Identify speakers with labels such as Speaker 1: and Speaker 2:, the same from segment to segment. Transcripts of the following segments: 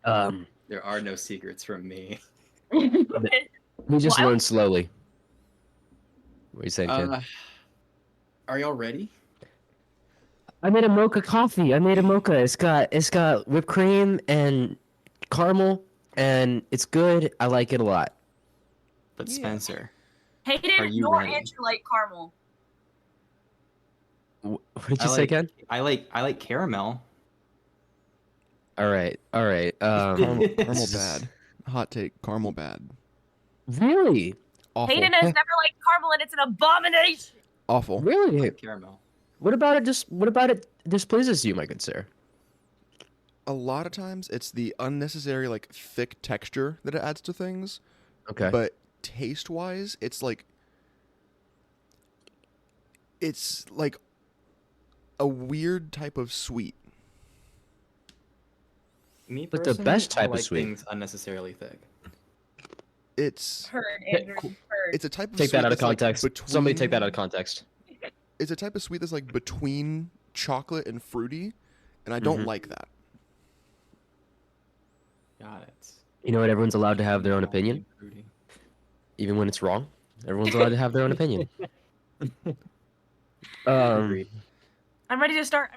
Speaker 1: There are no secrets from me.
Speaker 2: We just learn slowly. What are you saying, kid?
Speaker 1: Are y'all ready?
Speaker 2: I made a mocha coffee. I made a mocha. It's got whipped cream and caramel, and it's good. I like it a lot.
Speaker 1: But Spencer, are
Speaker 3: Hayden
Speaker 1: you
Speaker 3: nor
Speaker 1: ready?
Speaker 3: Andrew like caramel.
Speaker 2: What did you say again?
Speaker 1: I like caramel.
Speaker 2: All right.
Speaker 4: Caramel bad. Hot take. Caramel bad.
Speaker 2: Really?
Speaker 4: Awful.
Speaker 3: Hayden has never liked caramel, and it's an abomination.
Speaker 4: Awful.
Speaker 2: Really?
Speaker 1: I like caramel.
Speaker 2: What about it displeases you, my good sir?
Speaker 4: A lot of times it's the unnecessary like thick texture that it adds to things.
Speaker 2: Okay.
Speaker 4: But taste-wise, it's like a weird type of sweet.
Speaker 1: Me
Speaker 2: Like
Speaker 1: personally,
Speaker 2: the best type
Speaker 1: I
Speaker 2: of
Speaker 1: like
Speaker 2: sweet.
Speaker 1: things unnecessarily thick.
Speaker 4: It's
Speaker 3: Heard, Andrew. Heard.
Speaker 4: it's a type of
Speaker 2: Take
Speaker 4: sweet
Speaker 2: that out of
Speaker 4: that's, like,
Speaker 2: context. Somebody take that out of context.
Speaker 4: It's a type of sweet that's like between chocolate and fruity, and I don't like that.
Speaker 1: Got it.
Speaker 2: You know what? Everyone's allowed to have their own opinion, even when it's wrong. Everyone's allowed to have their own opinion.
Speaker 1: Agreed.
Speaker 3: I'm ready to start.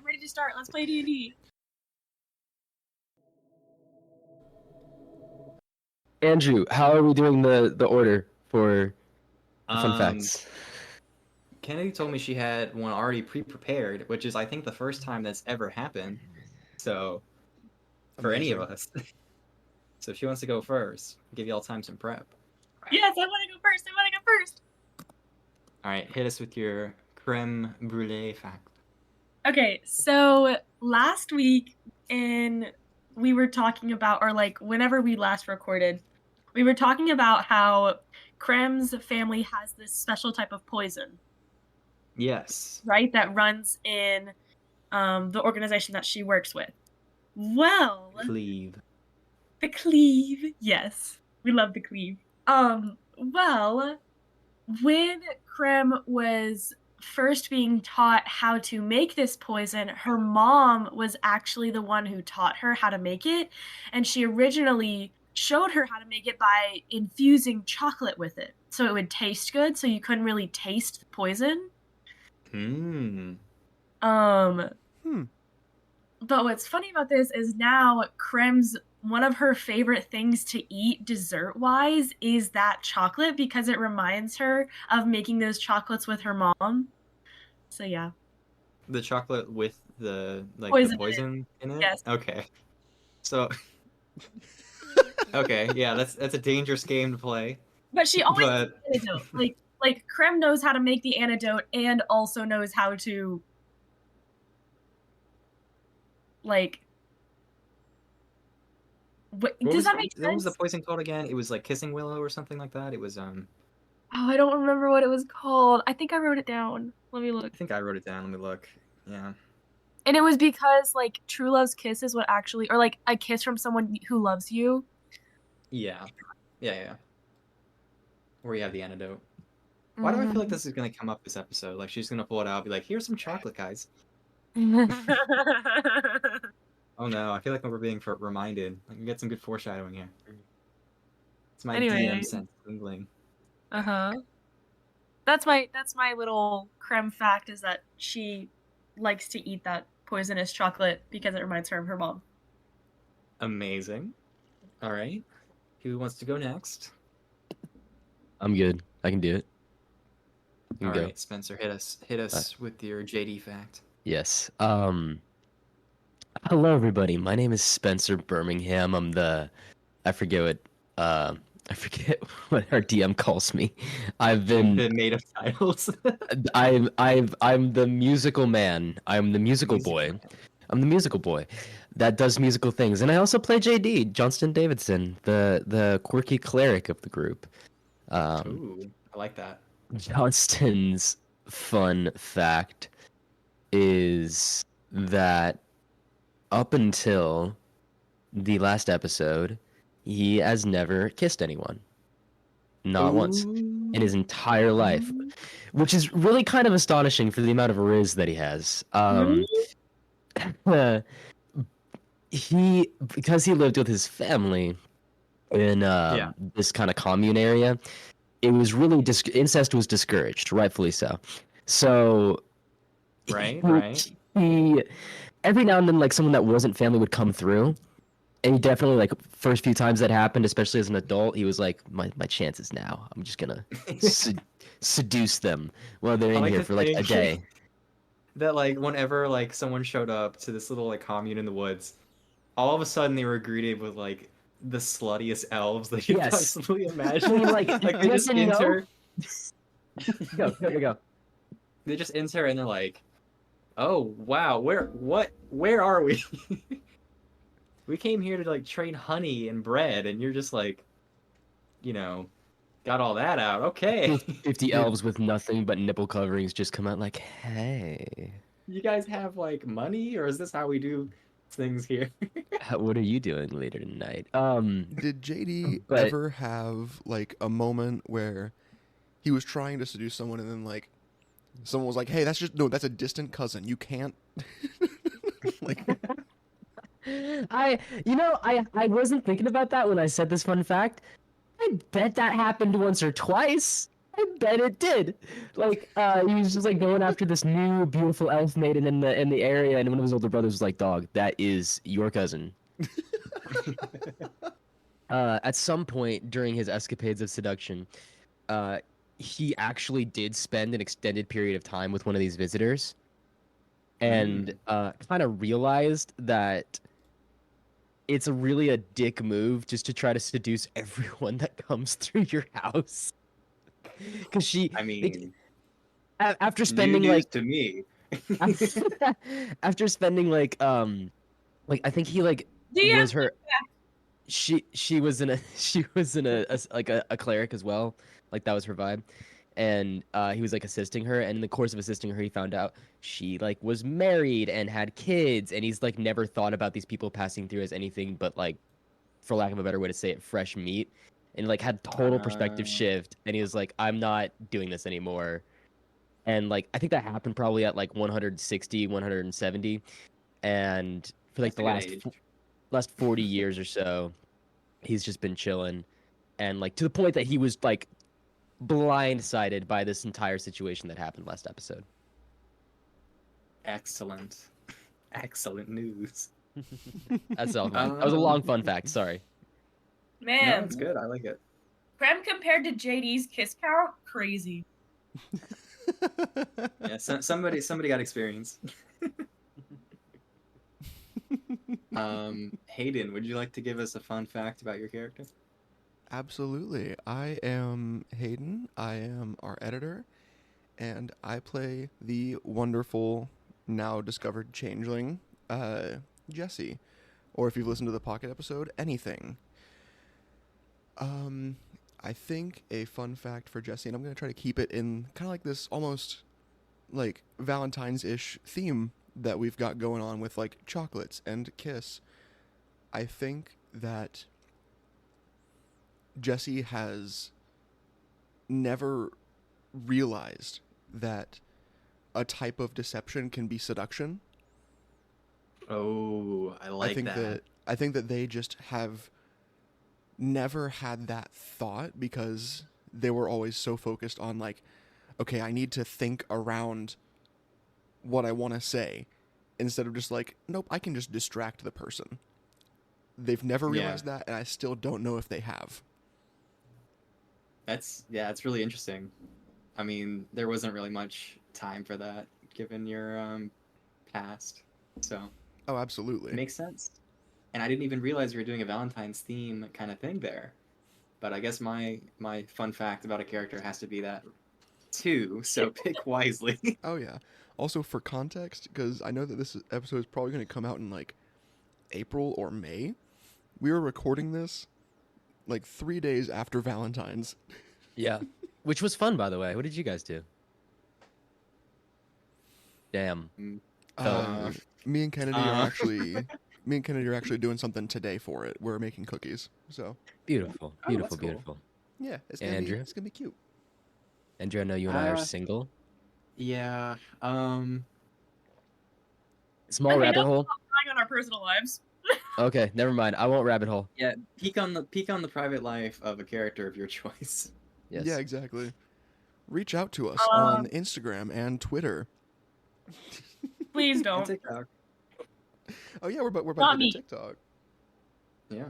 Speaker 3: Let's play D&D.
Speaker 2: Andrew, how are we doing the order for fun facts?
Speaker 1: Kennedy told me she had one already pre-prepared, which is I think the first time that's ever happened. So, for any of us. So if she wants to go first, give y'all time some prep.
Speaker 3: Yes, I want to go first.
Speaker 1: All right, hit us with your creme brulee fact.
Speaker 3: Okay, so last week we were talking about, or like whenever we last recorded, we were talking about how Krem's family has this special type of poison,
Speaker 1: Yes.
Speaker 3: right? That runs in the organization that she works with. Well,
Speaker 1: Cleave.
Speaker 3: the cleave, yes, we love the cleave. Well, when Krem was first being taught how to make this poison, her mom was actually the one who taught her how to make it, and she originally showed her how to make it by infusing chocolate with it, so it would taste good, so you couldn't really taste the poison. But what's funny about this is now Krem's one of her favorite things to eat dessert-wise is that chocolate because it reminds her of making those chocolates with her mom. So yeah.
Speaker 1: The chocolate with the poison in it?
Speaker 3: Yes.
Speaker 1: Okay. So okay, yeah, that's a dangerous game to play.
Speaker 3: But she always knows the antidote. Like Krem knows how to make the antidote and also knows how to does that make sense?
Speaker 1: What was the poison called again? It was like kissing willow or something like that. It was
Speaker 3: Oh, I don't remember what it was called. I think I wrote it down. Let me look.
Speaker 1: I think I wrote it down. Let me look. Yeah.
Speaker 3: And it was because like true love's kiss is what actually, or like a kiss from someone who loves you.
Speaker 1: Yeah. Where you have the antidote. Why do I feel like this is gonna come up this episode? Like she's gonna pull it out, be like, "Here's some chocolate, guys." Oh no, I feel like we're being reminded. Like, we get some good foreshadowing here. It's my DM sense tingling.
Speaker 3: That's my little Krem fact is that she likes to eat that poisonous chocolate because it reminds her of her mom.
Speaker 1: Amazing. All right. Who wants to go next?
Speaker 2: I'm good. I can do it.
Speaker 1: All right, Spencer, hit us with your JD fact.
Speaker 2: Yes. Hello, everybody. My name is Spencer Birmingham. I forget what our DM calls me. I've been
Speaker 1: made of titles.
Speaker 2: I'm the musical man. I'm the musical boy. I'm the musical boy that does musical things, and I also play JD Johnston Davidson, the quirky cleric of the group.
Speaker 1: Ooh, I like that.
Speaker 2: Johnston's fun fact is that up until the last episode, he has never kissed anyone. Not once in his entire life, which is really kind of astonishing for the amount of riz that he has. because he lived with his family in this kind of commune area, it was really incest was discouraged, rightfully so. So
Speaker 1: Right.
Speaker 2: he every now and then, like, someone that wasn't family would come through, and he definitely, like, first few times that happened, especially as an adult, he was like, my chances now. I'm just gonna seduce them while they're
Speaker 1: I
Speaker 2: in
Speaker 1: like
Speaker 2: here
Speaker 1: to
Speaker 2: for like a
Speaker 1: think
Speaker 2: day.
Speaker 1: that like whenever like someone showed up to this little like commune in the woods, all of a sudden they were greeted with like the sluttiest elves they could
Speaker 2: Yes.
Speaker 1: possibly
Speaker 2: I
Speaker 1: imagine.
Speaker 2: mean, like,
Speaker 1: Like they
Speaker 2: yes
Speaker 1: just
Speaker 2: and no.
Speaker 1: enter,
Speaker 2: Go.
Speaker 1: they just enter and they're like, "Oh wow, where are we? We came here to like trade honey and bread, and you're just like, you know, got all that out. Okay,
Speaker 2: 50
Speaker 4: Dude,
Speaker 2: elves with nothing but nipple coverings just come out like, hey,
Speaker 1: you guys have like money, or is this how we do things here?"
Speaker 2: what are you doing later tonight?
Speaker 4: did JD
Speaker 2: But
Speaker 4: ever have like a moment where he was trying to seduce someone and then like someone was like, "Hey, that's a distant cousin. You can't." Like,
Speaker 2: I wasn't thinking about that when I said this fun fact. I bet that happened once or twice. I bet it did. Like, he was just like going after this new beautiful elf maiden in the area, and one of his older brothers was like, "Dog, that is your cousin." At some point during his escapades of seduction, uh, he actually did spend an extended period of time with one of these visitors, and kind of realized that it's really a dick move just to try to seduce everyone that comes through your house. Because
Speaker 1: I mean,
Speaker 2: after
Speaker 1: new
Speaker 2: spending
Speaker 1: news
Speaker 2: like
Speaker 1: to me.
Speaker 2: after spending like I think he like
Speaker 3: Do you have
Speaker 2: was her she was in a she was in a cleric as well, like that was her vibe, and he was like assisting her, and in the course of assisting her he found out she like was married and had kids, and he's like never thought about these people passing through as anything but like, for lack of a better way to say it, fresh meat, and like had total perspective shift, and he was like, I'm not doing this anymore. And like I think that happened probably at like 160 170, and for like
Speaker 1: That's
Speaker 2: the
Speaker 1: a good age.
Speaker 2: last 40 years or so he's just been chilling, and like to the point that he was like blindsided by this entire situation that happened last episode.
Speaker 1: Excellent. Excellent news.
Speaker 2: That's all. That was a long fun fact. Sorry.
Speaker 1: No,
Speaker 3: Man,
Speaker 1: it's good. I like it.
Speaker 3: Prem compared to JD's kiss count, crazy.
Speaker 1: Yeah, somebody got experience. Hayden, would you like to give us a fun fact about your character?
Speaker 4: absolutely. I am Hayden. I am our editor, and I play the wonderful, now discovered changeling, Jesse. Or if you've listened to the Pocket episode, anything. I think a fun fact for Jesse, and I'm going to try to keep it in kind of like this almost like Valentine's-ish theme that we've got going on with like chocolates and kiss. I think that Jesse has never realized that a type of deception can be seduction.
Speaker 1: Oh, I like that.
Speaker 4: I think that they just have never had that thought because they were always so focused on like, okay, I need to think around what I want to say instead of just like, nope, I can just distract the person. They've never realized that, and I still don't know if they have.
Speaker 1: That's really interesting. I mean, there wasn't really much time for that given your past, so
Speaker 4: Oh, absolutely.
Speaker 1: it makes sense. And I didn't even realize we were doing a Valentine's theme kind of thing there. But I guess my fun fact about a character has to be that too. So pick wisely.
Speaker 4: Oh, yeah. Also, for context, because I know that this episode is probably going to come out in like April or May, we were recording this like 3 days after Valentine's.
Speaker 2: Yeah, which was fun, by the way. What did you guys do? Damn.
Speaker 4: Me and Kennedy are actually doing something today for it. We're making cookies. So
Speaker 2: Beautiful,
Speaker 1: Oh,
Speaker 2: beautiful,
Speaker 1: that's cool.
Speaker 2: beautiful.
Speaker 4: yeah, it's
Speaker 2: Andrew?
Speaker 4: gonna be cute.
Speaker 2: Andrew, I know you and I are
Speaker 1: Uh,
Speaker 2: single.
Speaker 1: Yeah.
Speaker 2: Small
Speaker 3: Okay,
Speaker 2: rabbit
Speaker 3: don't
Speaker 2: hole.
Speaker 3: lying on our personal lives.
Speaker 2: Okay, never mind. I won't rabbit hole.
Speaker 1: Yeah, peek on the private life of a character of your choice.
Speaker 2: Yes.
Speaker 4: Yeah, exactly. Reach out to us
Speaker 3: Um,
Speaker 4: on Instagram and Twitter.
Speaker 3: Please
Speaker 1: And
Speaker 3: don't.
Speaker 1: TikTok.
Speaker 4: Oh yeah, we're about
Speaker 3: Not
Speaker 4: to
Speaker 3: me.
Speaker 4: get TikTok,
Speaker 1: Yeah.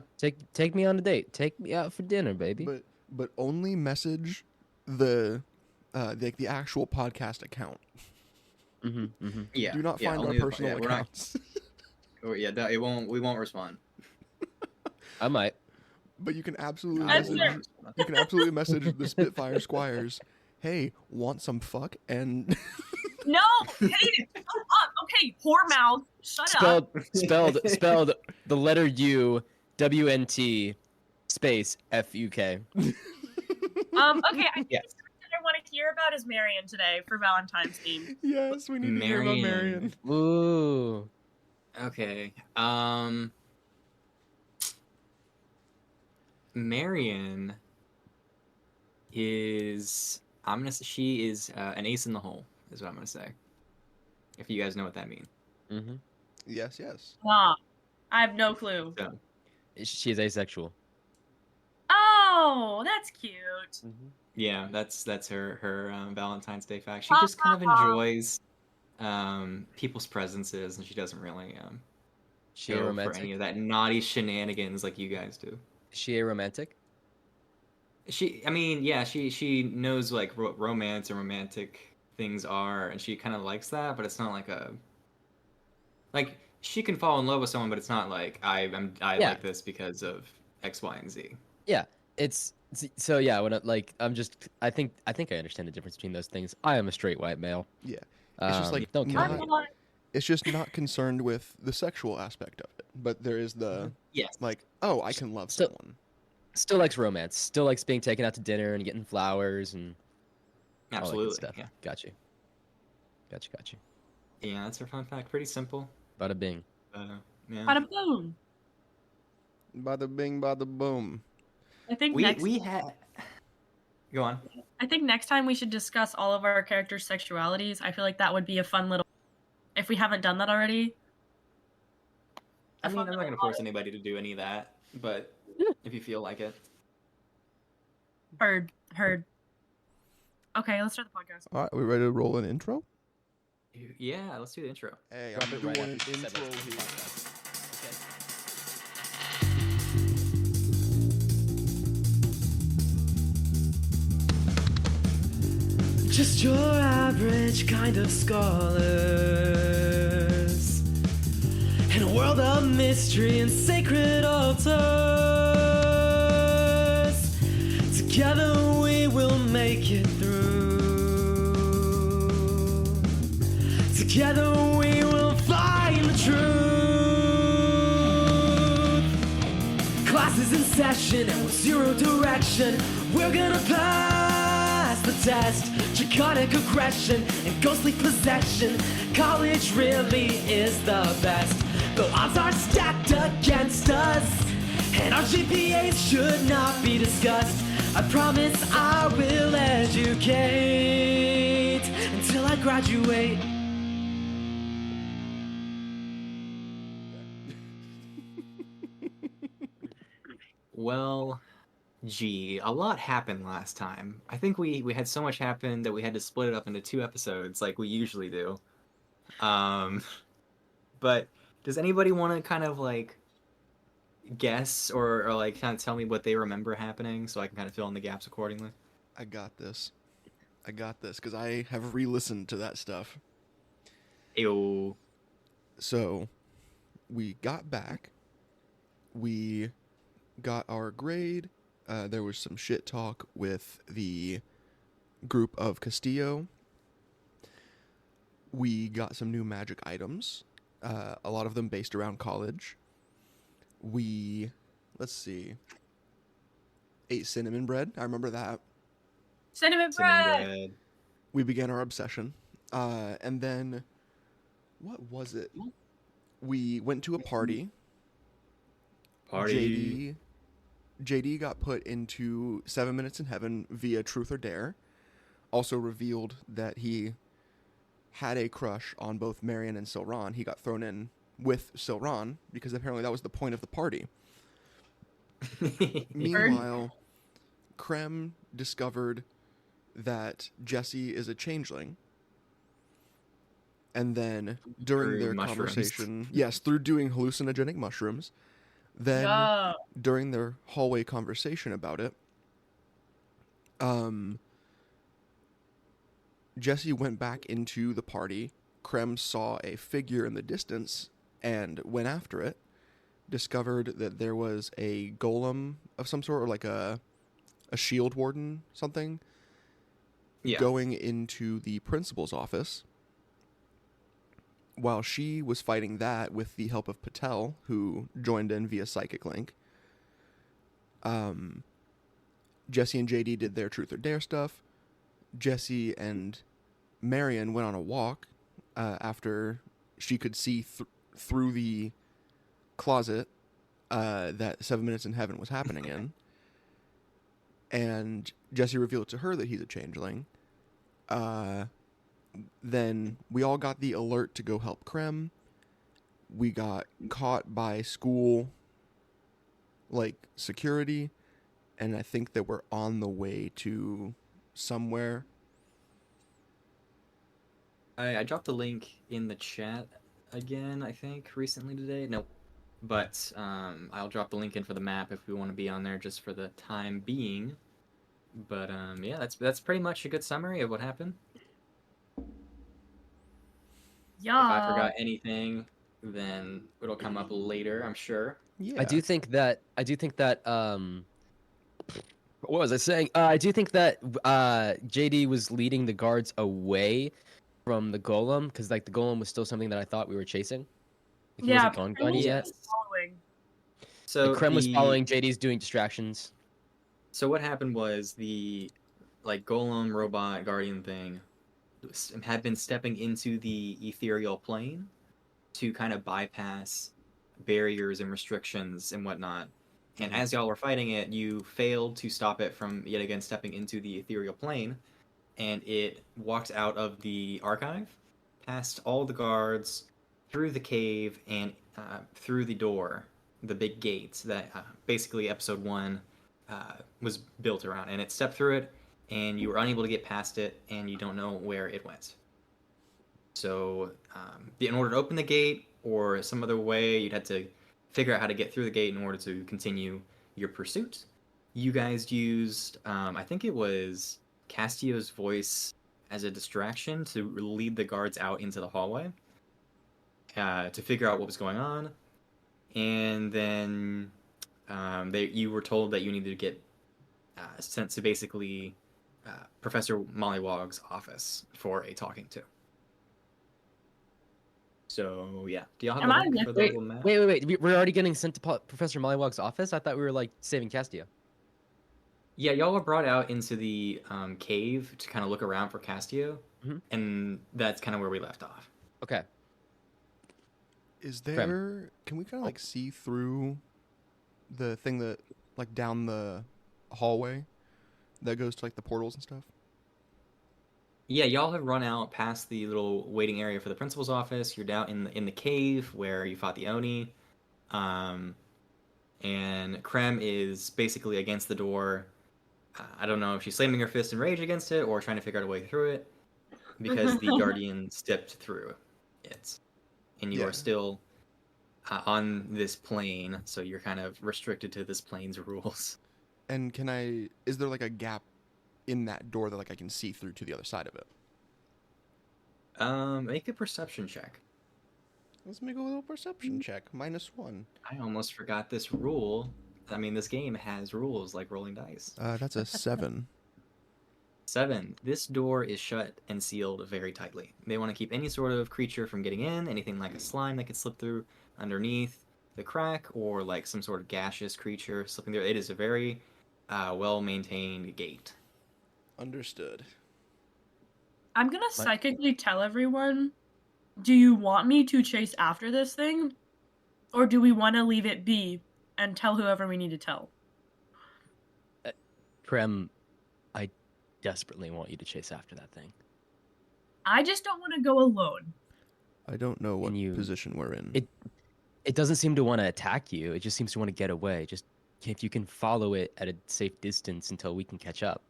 Speaker 2: Take me on a date. Take me out for dinner, baby.
Speaker 4: but only message the the actual podcast account.
Speaker 1: Yeah.
Speaker 4: Do not
Speaker 1: yeah,
Speaker 4: find our
Speaker 1: only the-
Speaker 4: personal
Speaker 1: yeah, we're not-
Speaker 4: accounts.
Speaker 1: yeah, it won't. We won't respond.
Speaker 2: I might.
Speaker 4: But you can absolutely
Speaker 3: That's
Speaker 4: message.
Speaker 3: fair.
Speaker 4: You can absolutely message the Spitfire Squires. Hey, want some fuck? And
Speaker 3: No, hey, shut up. Okay, whore mouth, shut up.
Speaker 2: Spelled the letter U, WNT, space FUK.
Speaker 3: Okay, I think
Speaker 1: Yes.
Speaker 3: something I want to hear about is Marion today for Valentine's theme.
Speaker 4: yes, we need to hear about
Speaker 1: Marion.
Speaker 4: Marion.
Speaker 2: Ooh.
Speaker 1: Okay. Marion is she is an ace in the hole is what I'm gonna say. If you guys know what that means.
Speaker 2: Mm-hmm.
Speaker 4: Yes, yes.
Speaker 3: Nah, I have no clue.
Speaker 1: So
Speaker 2: She is asexual.
Speaker 3: Oh, that's cute.
Speaker 1: yeah, that's her Valentine's Day fact. She just kind of enjoys people's presences, and she doesn't really
Speaker 2: She a
Speaker 1: go for
Speaker 2: romantic?
Speaker 1: any of that naughty shenanigans like you guys do.
Speaker 2: Is she a romantic?
Speaker 1: I mean, yeah, she knows like what romance and romantic things are, and she kind of likes that, but it's not like she can fall in love with someone, but it's not like I
Speaker 2: Yeah.
Speaker 1: like this because of X, Y, and Z.
Speaker 2: Yeah. It's so yeah. When I think I understand the difference between those things. I am a straight white male.
Speaker 4: Yeah. It's just like
Speaker 2: don't kill
Speaker 4: not-
Speaker 2: me.
Speaker 3: I'm not-
Speaker 4: It's just not concerned with the sexual aspect of it, but there is the
Speaker 1: Yes.
Speaker 4: like, oh, I can love
Speaker 2: So-
Speaker 4: someone.
Speaker 2: Still likes romance. Still likes being taken out to dinner and getting flowers and all that good
Speaker 1: Absolutely.
Speaker 2: stuff.
Speaker 1: Yeah.
Speaker 2: Got you.
Speaker 1: Yeah, that's her fun fact. Pretty simple.
Speaker 2: Bada bing.
Speaker 1: Yeah.
Speaker 3: Bada boom.
Speaker 4: Bada bing, bada boom.
Speaker 3: I think
Speaker 1: We had. Go on.
Speaker 3: I think next time we should discuss all of our characters' sexualities. I feel like that would be a fun little. If we haven't done that already.
Speaker 1: I mean, I'm not gonna force anybody to do any of that, but if you feel like it.
Speaker 3: Heard. Okay, let's start the podcast.
Speaker 4: All right, we ready to roll an intro?
Speaker 1: Yeah, let's do the intro.
Speaker 4: Hey,
Speaker 2: Drop
Speaker 4: I'm
Speaker 2: it right
Speaker 4: doing an
Speaker 2: after you said
Speaker 4: intro
Speaker 2: let's do the
Speaker 4: here.
Speaker 2: podcast.
Speaker 5: Just your average kind of scholars in a world of mystery and sacred altars. Together we will make it through. Together we will find the truth. Class is in session and with zero direction, we're gonna pass the test. Draconic aggression and ghostly possession. College really is the best. The odds are stacked against us, and our GPAs should not be discussed. I promise I will educate until I graduate.
Speaker 1: Well, gee, a lot happened last time. I think we had so much happen that we had to split it up into 2 episodes like we usually do. But does anybody want to kind of like guess or like kind of tell me what they remember happening so I can kind of fill in the gaps accordingly?
Speaker 4: I got this because I have re-listened to that stuff.
Speaker 1: Ew.
Speaker 4: So, we got back. We got our grade. There was some shit talk with the group of Castillo. We got some new magic items. A lot of them based around college. Let's see, ate cinnamon bread. I remember that.
Speaker 3: Cinnamon bread.
Speaker 1: Bread.
Speaker 4: We began our obsession. And then, what was it? We went to a party.
Speaker 1: Party.
Speaker 4: JD got put into 7 Minutes in Heaven via Truth or Dare. Also revealed that he had a crush on both Marion and Silran. He got thrown in with Silran, because apparently that was the point of the party. Meanwhile, Krem discovered that Jesse is a changeling. And then during
Speaker 1: Through
Speaker 4: their
Speaker 1: mushrooms.
Speaker 4: conversation, yes, through doing hallucinogenic mushrooms, then
Speaker 3: Yeah.
Speaker 4: during their hallway conversation about it, Jesse went back into the party. Krem saw a figure in the distance and went after it. Discovered that there was a golem of some sort, or like a shield warden, something,
Speaker 1: Yeah.
Speaker 4: going into the principal's office. While she was fighting that with the help of Patel, who joined in via psychic link, Jesse and JD did their truth or dare stuff. Jesse and Marion went on a walk after she could see through the closet that 7 Minutes in Heaven was happening in. And Jesse revealed to her that he's a changeling. Then we all got the alert to go help Krem. We got caught by school, like, security. And I think that we're on the way to somewhere.
Speaker 1: I dropped a link in the chat again, I think, recently today. Nope. But I'll drop the link in for the map if we want to be on there just for the time being. But yeah, that's pretty much a good summary of what happened.
Speaker 3: Yeah.
Speaker 1: If I forgot anything, then it'll come up later, I'm sure.
Speaker 4: Yeah.
Speaker 2: I do think that what was I saying? I do think that JD was leading the guards away from the golem, because like the golem was still something that I thought we were chasing. Like, he
Speaker 3: Yeah,
Speaker 2: wasn't
Speaker 3: Krem
Speaker 2: gone
Speaker 3: was
Speaker 2: yet.
Speaker 3: following.
Speaker 1: So
Speaker 2: Like, Krem was following, JD's doing distractions.
Speaker 1: So what happened was the golem robot guardian thing had been stepping into the ethereal plane to kind of bypass barriers and restrictions and whatnot. And as y'all were fighting it, you failed to stop it from yet again stepping into the ethereal plane, and it walked out of the archive, past all the guards, through the cave, and through the door, the big gates that basically episode 1 was built around. And it stepped through it, and you were unable to get past it, and you don't know where it went. So in order to open the gate or some other way, you'd have to figure out how to get through the gate in order to continue your pursuit. You guys used, I think it was Castio's voice as a distraction to lead the guards out into the hallway to figure out what was going on. And then you were told that you needed to get sent to basically Professor Mollywog's office for a talking to. So yeah, do y'all have a link for the little map?
Speaker 2: Wait. We're already getting sent to Professor Mollywog's office? I thought we were like saving Castio.
Speaker 1: Yeah, y'all were brought out into the cave to kind of look around for Castio, and that's kind of where we left off.
Speaker 2: Okay.
Speaker 4: Is there... Can we kind of, like, see through the thing that, like, down the hallway that goes to, like, the portals and stuff?
Speaker 1: Yeah, y'all have run out past the little waiting area for the principal's office. You're down in the cave where you fought the Oni. And Krem is basically against the door. I don't know if she's slamming her fist in rage against it or trying to figure out a way through it, because the Guardian stepped through it. And you are still on this plane, so you're kind of restricted to this plane's rules.
Speaker 4: And is there like a gap in that door that like I can see through to the other side of it?
Speaker 1: Make a perception check.
Speaker 4: Let's make a little perception check. -1.
Speaker 1: I almost forgot this rule. I mean, this game has rules like rolling dice.
Speaker 4: That's a 7.
Speaker 1: 7. This door is shut and sealed very tightly. They want to keep any sort of creature from getting in, anything like a slime that could slip through underneath the crack, or like some sort of gaseous creature slipping through. It is a very well-maintained gate.
Speaker 4: Understood.
Speaker 3: I'm gonna psychically tell everyone, do you want me to chase after this thing? Or do we want to leave it be and tell whoever we need to tell?
Speaker 2: Krem, I desperately want you to chase after that thing.
Speaker 3: I just don't want to go alone.
Speaker 4: I don't know what position we're in.
Speaker 2: It doesn't seem to want to attack you. It just seems to want to get away. Just if you can follow it at a safe distance until we can catch up.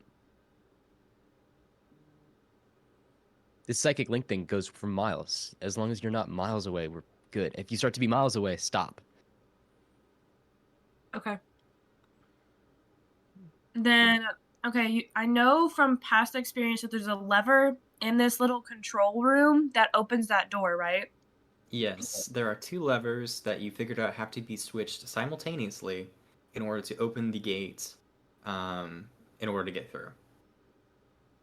Speaker 2: This psychic link thing goes for miles. As long as you're not miles away, we're good. If you start to be miles away, stop.
Speaker 3: Okay. Then, okay, I know from past experience that there's a lever in this little control room that opens that door, right?
Speaker 1: Yes, there are 2 levers that you figured out have to be switched simultaneously in order to open the gate, in order to get through.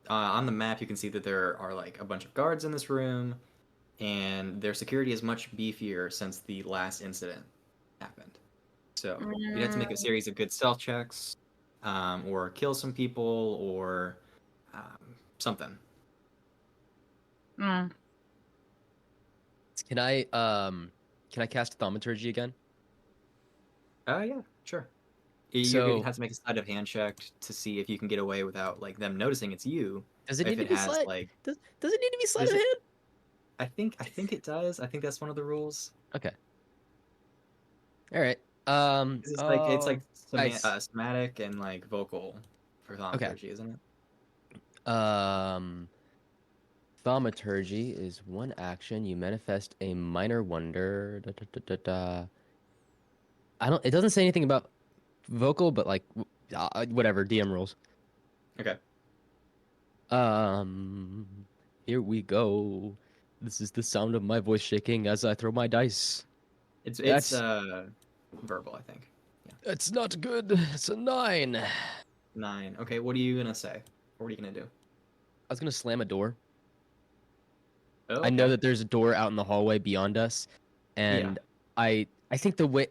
Speaker 1: On the map, you can see that there are like a bunch of guards in this room, and their security is much beefier since the last incident happened. So you'd have to make a series of good stealth checks, or kill some people, or something.
Speaker 3: Mm.
Speaker 2: Can I cast thaumaturgy again?
Speaker 1: Yeah, sure. You
Speaker 2: So-
Speaker 1: have to make a sleight of hand check to see if you can get away without like them noticing it's you.
Speaker 2: Does it
Speaker 1: If
Speaker 2: need to
Speaker 1: it
Speaker 2: be
Speaker 1: has
Speaker 2: sleight?
Speaker 1: like,
Speaker 2: Does it need to be sleight of
Speaker 1: Does
Speaker 2: hand?
Speaker 1: I think it does. I think that's one of the rules.
Speaker 2: Okay. All right.
Speaker 1: It's like
Speaker 2: nice.
Speaker 1: somatic and like vocal for thaumaturgy, isn't it?
Speaker 2: Thaumaturgy is 1 action. You manifest a minor wonder. It doesn't say anything about vocal, but like whatever, DM rules.
Speaker 1: Okay.
Speaker 2: Here we go. This is the sound of my voice shaking as I throw my dice.
Speaker 1: It's
Speaker 2: That's-
Speaker 1: verbal, I think.
Speaker 2: It's not good. It's a 9.
Speaker 1: 9. Okay, what are you gonna say? What are you gonna do?
Speaker 2: I was gonna slam a door.
Speaker 1: Oh,
Speaker 2: I know
Speaker 1: okay.
Speaker 2: that there's a door out in the hallway beyond us, and I think the way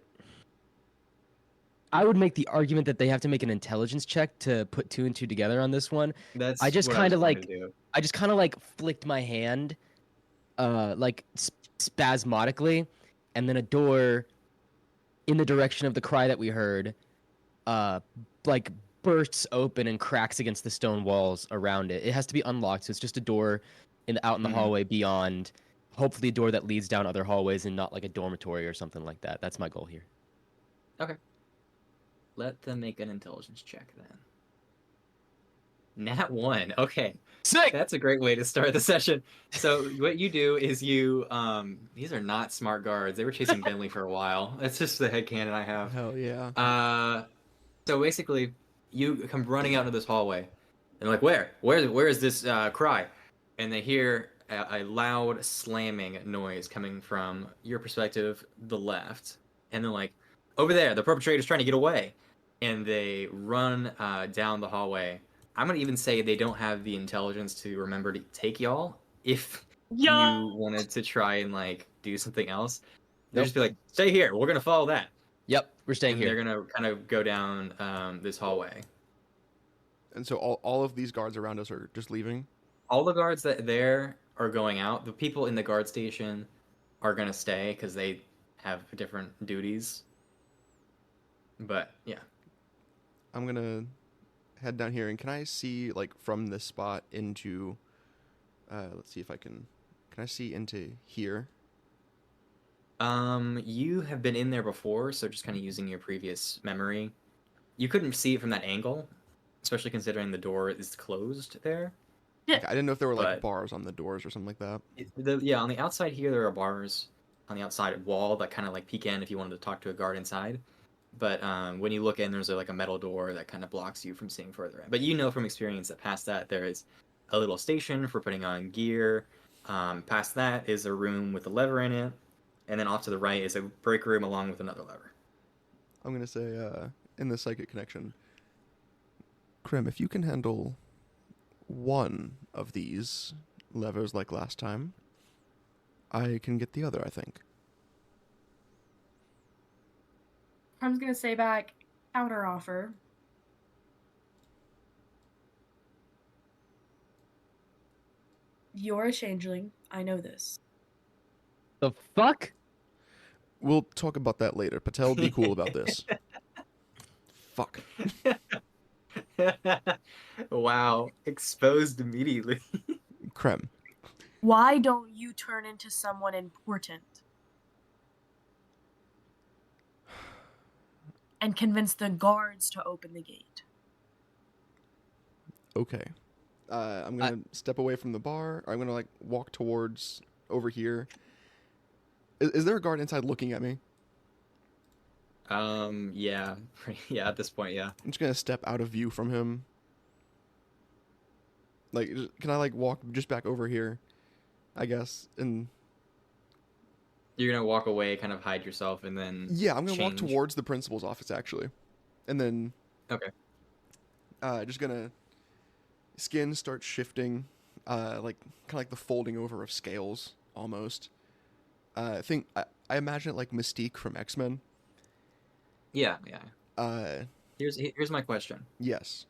Speaker 2: I would make the argument that they have to make an intelligence check to put 2 and 2 together on this one.
Speaker 1: That's
Speaker 2: I just
Speaker 1: what
Speaker 2: kind of
Speaker 1: was going
Speaker 2: like
Speaker 1: to do.
Speaker 2: I just kind of like flicked my hand, like spasmodically, and then a door in the direction of the cry that we heard, like bursts open and cracks against the stone walls around it. It has to be unlocked, so it's just a door out in the hallway beyond. Hopefully, a door that leads down other hallways and not like a dormitory or something like that. That's my goal here.
Speaker 1: Okay. Let them make an intelligence check then. Nat 1. Okay.
Speaker 2: Sick.
Speaker 1: That's a great way to start the session. So what you do is you these are not smart guards. They were chasing Bentley for a while. That's just the headcanon I have.
Speaker 4: Hell yeah.
Speaker 1: So basically you come running out into this hallway and like where is this cry? And they hear a loud slamming noise coming from your perspective, the left. And they're like, over there, the perpetrator's trying to get away. And they run down the hallway. I'm going to even say they don't have the intelligence to remember to take y'all if you wanted to try and like do something else. They'll just be like, stay here. We're going to follow that.
Speaker 2: Yep, we're staying
Speaker 1: And
Speaker 2: here.
Speaker 1: they're going to kind of go down this hallway.
Speaker 4: And so all of these guards around us are just leaving?
Speaker 1: All the guards that there are going out. The people in the guard station are going to stay because they have different duties. But yeah.
Speaker 4: I'm going to head down here, and can I see like from this spot into let's see if I can I see into here?
Speaker 1: You have been in there before, so just kind of using your previous memory. You couldn't see it from that angle, especially considering the door is closed there.
Speaker 4: Like, I didn't know if there were like
Speaker 1: But-
Speaker 4: bars on the doors or something like that.
Speaker 1: Yeah, on the outside here there are bars on the outside wall that kind of like peek in if you wanted to talk to a guard inside. But when you look in, there's like a metal door that kind of blocks you from seeing further in. But you know from experience that past that there is a little station for putting on gear. Past that is a room with a lever in it, and then off to the right is a break room along with another lever.
Speaker 4: I'm going to say in the psychic connection, Krim, if you can handle one of these levers like last time, I can get the other, I think.
Speaker 3: I'm gonna say back, counter offer. You're a changeling. I know this.
Speaker 2: The fuck?
Speaker 4: We'll talk about that later. Patel, be cool about this. Fuck.
Speaker 1: Wow, exposed immediately.
Speaker 4: Krem.
Speaker 3: Why don't you turn into someone important? and convince the guards to open the gate.
Speaker 4: Okay. I'm gonna step away from the bar. I'm gonna like walk towards over here. Is there a guard inside looking at me?
Speaker 1: Yeah, yeah. At this point, yeah.
Speaker 4: I'm just gonna step out of view from him. Like, can I like walk just back over here? I guess. And
Speaker 1: You're gonna walk away, kind of hide yourself, and then
Speaker 4: yeah, I'm gonna walk
Speaker 1: change.
Speaker 4: towards the principal's office actually, and then
Speaker 1: Okay.
Speaker 4: just gonna skin starts shifting, like kind of like the folding over of scales almost. I imagine it like Mystique from X-Men.
Speaker 1: Yeah, yeah.
Speaker 4: Uh,
Speaker 1: Here's my question,
Speaker 4: yes.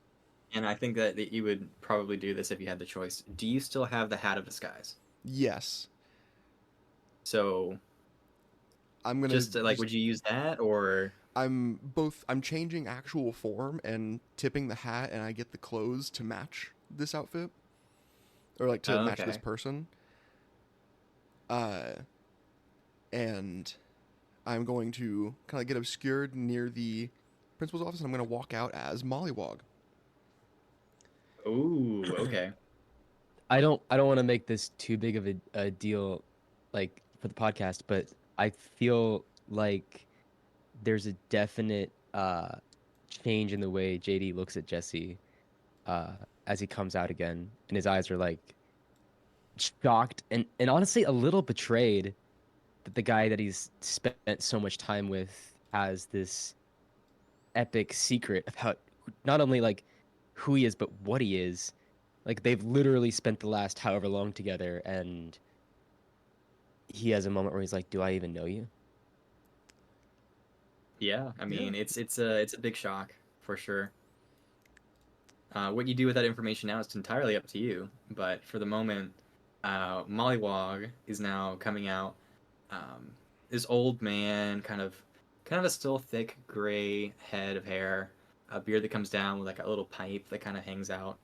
Speaker 1: and I think that you would probably do this if you had the choice. Do you still have the hat of disguise?
Speaker 4: Yes.
Speaker 1: So
Speaker 4: I'm gonna
Speaker 1: just like, would you use that, or
Speaker 4: I'm changing actual form and tipping the hat, and I get the clothes to match this outfit, or like to match this
Speaker 1: Okay.
Speaker 4: person. And I'm going to kind of get obscured near the principal's office, and I'm going to walk out as Mollywog.
Speaker 1: ooh, okay.
Speaker 2: I don't want to make this too big of a deal, like for the podcast, but I feel like there's a definite change in the way JD looks at Jesse as he comes out again, and his eyes are like shocked and honestly a little betrayed that the guy that he's spent so much time with has this epic secret about not only like who he is but what he is. Like they've literally spent the last however long together, and he has a moment where he's like, "Do I even know you?"
Speaker 1: Yeah, I mean, it's a big shock for sure. What you do with that information now is entirely up to you. But for the moment, Mollywog is now coming out. This old man, kind of a still thick gray head of hair, a beard that comes down with like a little pipe that kind of hangs out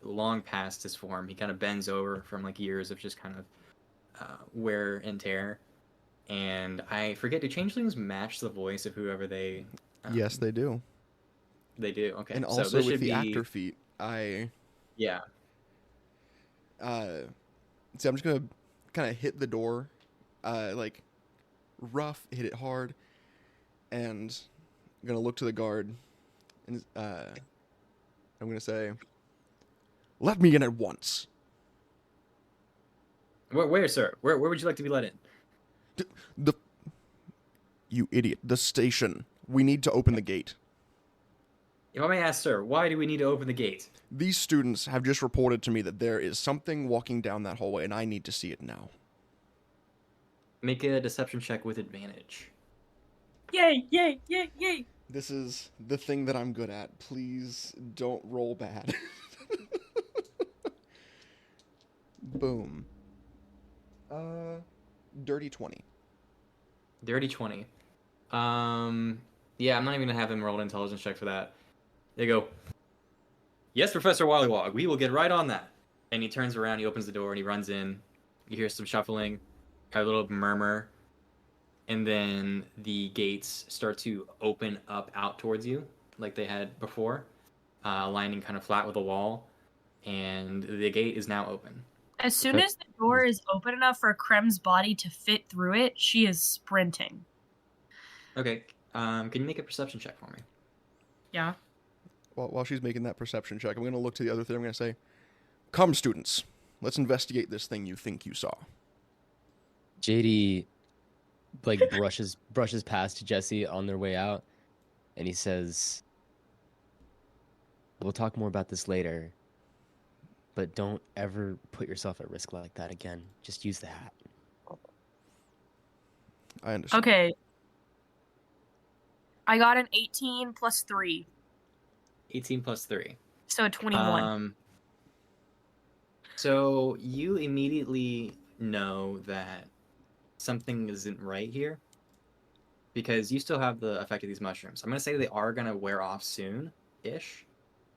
Speaker 1: long past his form. He kind of bends over from like years of just kind of wear and tear. And I forget, do changelings match the voice of whoever they?
Speaker 4: Yes, they do.
Speaker 1: They do. Okay,
Speaker 4: And
Speaker 1: so
Speaker 4: also
Speaker 1: this
Speaker 4: with
Speaker 1: should
Speaker 4: the
Speaker 1: be
Speaker 4: actor feat, I
Speaker 1: yeah.
Speaker 4: see. I'm just gonna kind of hit the door, like rough, hit it hard, and I'm gonna look to the guard, and I'm gonna say, "Let me in at once."
Speaker 1: Where, sir? Where would you like to be let in?
Speaker 4: The You idiot! The station. We need to open the gate.
Speaker 1: If I may ask, sir, why do we need to open the gate?
Speaker 4: These students have just reported to me that there is something walking down that hallway, and I need to see it now.
Speaker 1: Make a deception check with advantage.
Speaker 3: Yay, yay, yay, yay!
Speaker 4: This is the thing that I'm good at. Please don't roll bad. Boom. Dirty 20.
Speaker 1: Dirty 20. Yeah, I'm not even gonna have him roll an intelligence check for that. They go, yes, Professor Wallywog, we will get right on that. And he turns around, he opens the door, and he runs in. You hear some shuffling, a little murmur, and then the gates start to open up out towards you, like they had before, lining kind of flat with the wall, and the gate is now open.
Speaker 3: As soon as the door is open enough for Krem's body to fit through it, she is sprinting.
Speaker 1: Okay, can you make a perception check for me?
Speaker 3: Yeah.
Speaker 4: While she's making that perception check, I'm going to look to the other thing. I'm going to say, "Come, students. Let's investigate this thing you think you saw."
Speaker 2: JD like brushes past Jesse on their way out, and he says, "We'll talk more about this later, but don't ever put yourself at risk like that again. Just use the hat."
Speaker 4: I understand.
Speaker 3: Okay. I got an 18 plus 3,
Speaker 1: 18 plus 3.
Speaker 3: so 21.
Speaker 1: So you immediately know that something isn't right here because you still have the effect of these mushrooms. I'm going to say they are going to wear off soon-ish.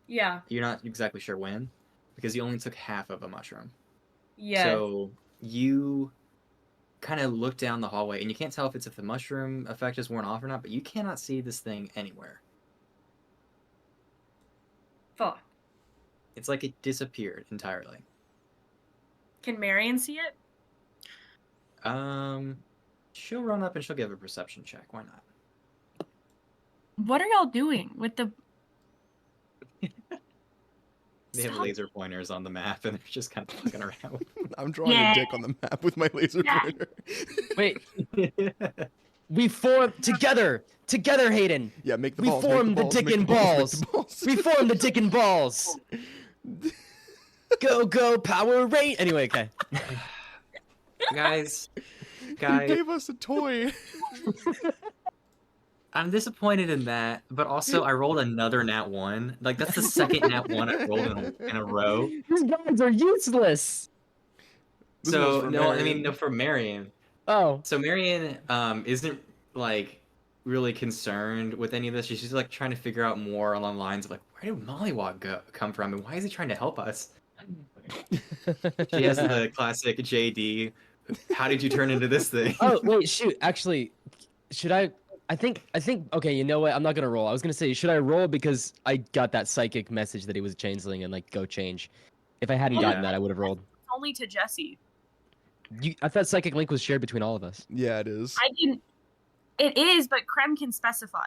Speaker 3: Yeah.
Speaker 1: You're not exactly sure when because you only took half of a mushroom.
Speaker 3: Yeah.
Speaker 1: So you kind of look down the hallway, and you can't tell if the mushroom effect is worn off or not, but you cannot see this thing anywhere.
Speaker 3: Fuck.
Speaker 1: It's like it disappeared entirely.
Speaker 3: Can Marion see it?
Speaker 1: She'll run up and she'll give a perception check. Why not?
Speaker 3: What are y'all doing with the...
Speaker 1: They have
Speaker 3: Stop.
Speaker 1: laser pointers on the map, and they're just kind of looking around.
Speaker 4: I'm drawing
Speaker 3: Yeah.
Speaker 4: a dick on the map with my laser
Speaker 3: Yeah.
Speaker 4: pointer.
Speaker 2: Wait, we form together, Hayden.
Speaker 4: Yeah, make the
Speaker 2: We
Speaker 4: balls.
Speaker 2: form
Speaker 4: make
Speaker 2: the
Speaker 4: balls,
Speaker 2: dick
Speaker 4: make
Speaker 2: and
Speaker 4: the balls,
Speaker 2: balls.
Speaker 4: make the balls.
Speaker 2: We form the dick and balls. Go, Power Rate. Anyway, okay.
Speaker 1: guys,
Speaker 4: You
Speaker 1: guys,
Speaker 4: gave us a toy.
Speaker 1: I'm disappointed in that, but also I rolled another nat 1. Like, that's the second nat 1 I rolled in a row.
Speaker 2: These guys are useless.
Speaker 4: This
Speaker 1: So,
Speaker 4: one's for
Speaker 1: no, I
Speaker 4: Marion.
Speaker 1: mean, no, for Marion.
Speaker 2: Oh,
Speaker 1: So Marion isn't, like, really concerned with any of this. She's just, like, trying to figure out more along the lines of, like, where did Mollywog come from, and why is he trying to help us? She has the classic JD, how did you turn into this thing?
Speaker 2: Oh, wait, shoot. Actually, should I? I think. Okay, you know what? I'm not gonna roll. I was gonna say, should I roll because I got that psychic message that he was a changeling and like go change. If I hadn't gotten
Speaker 1: Yeah.
Speaker 2: that, I would have rolled.
Speaker 3: Only to Jesse.
Speaker 2: I thought psychic link was shared between all of us.
Speaker 4: Yeah, it is.
Speaker 3: I didn't... It is, but Krem can specify.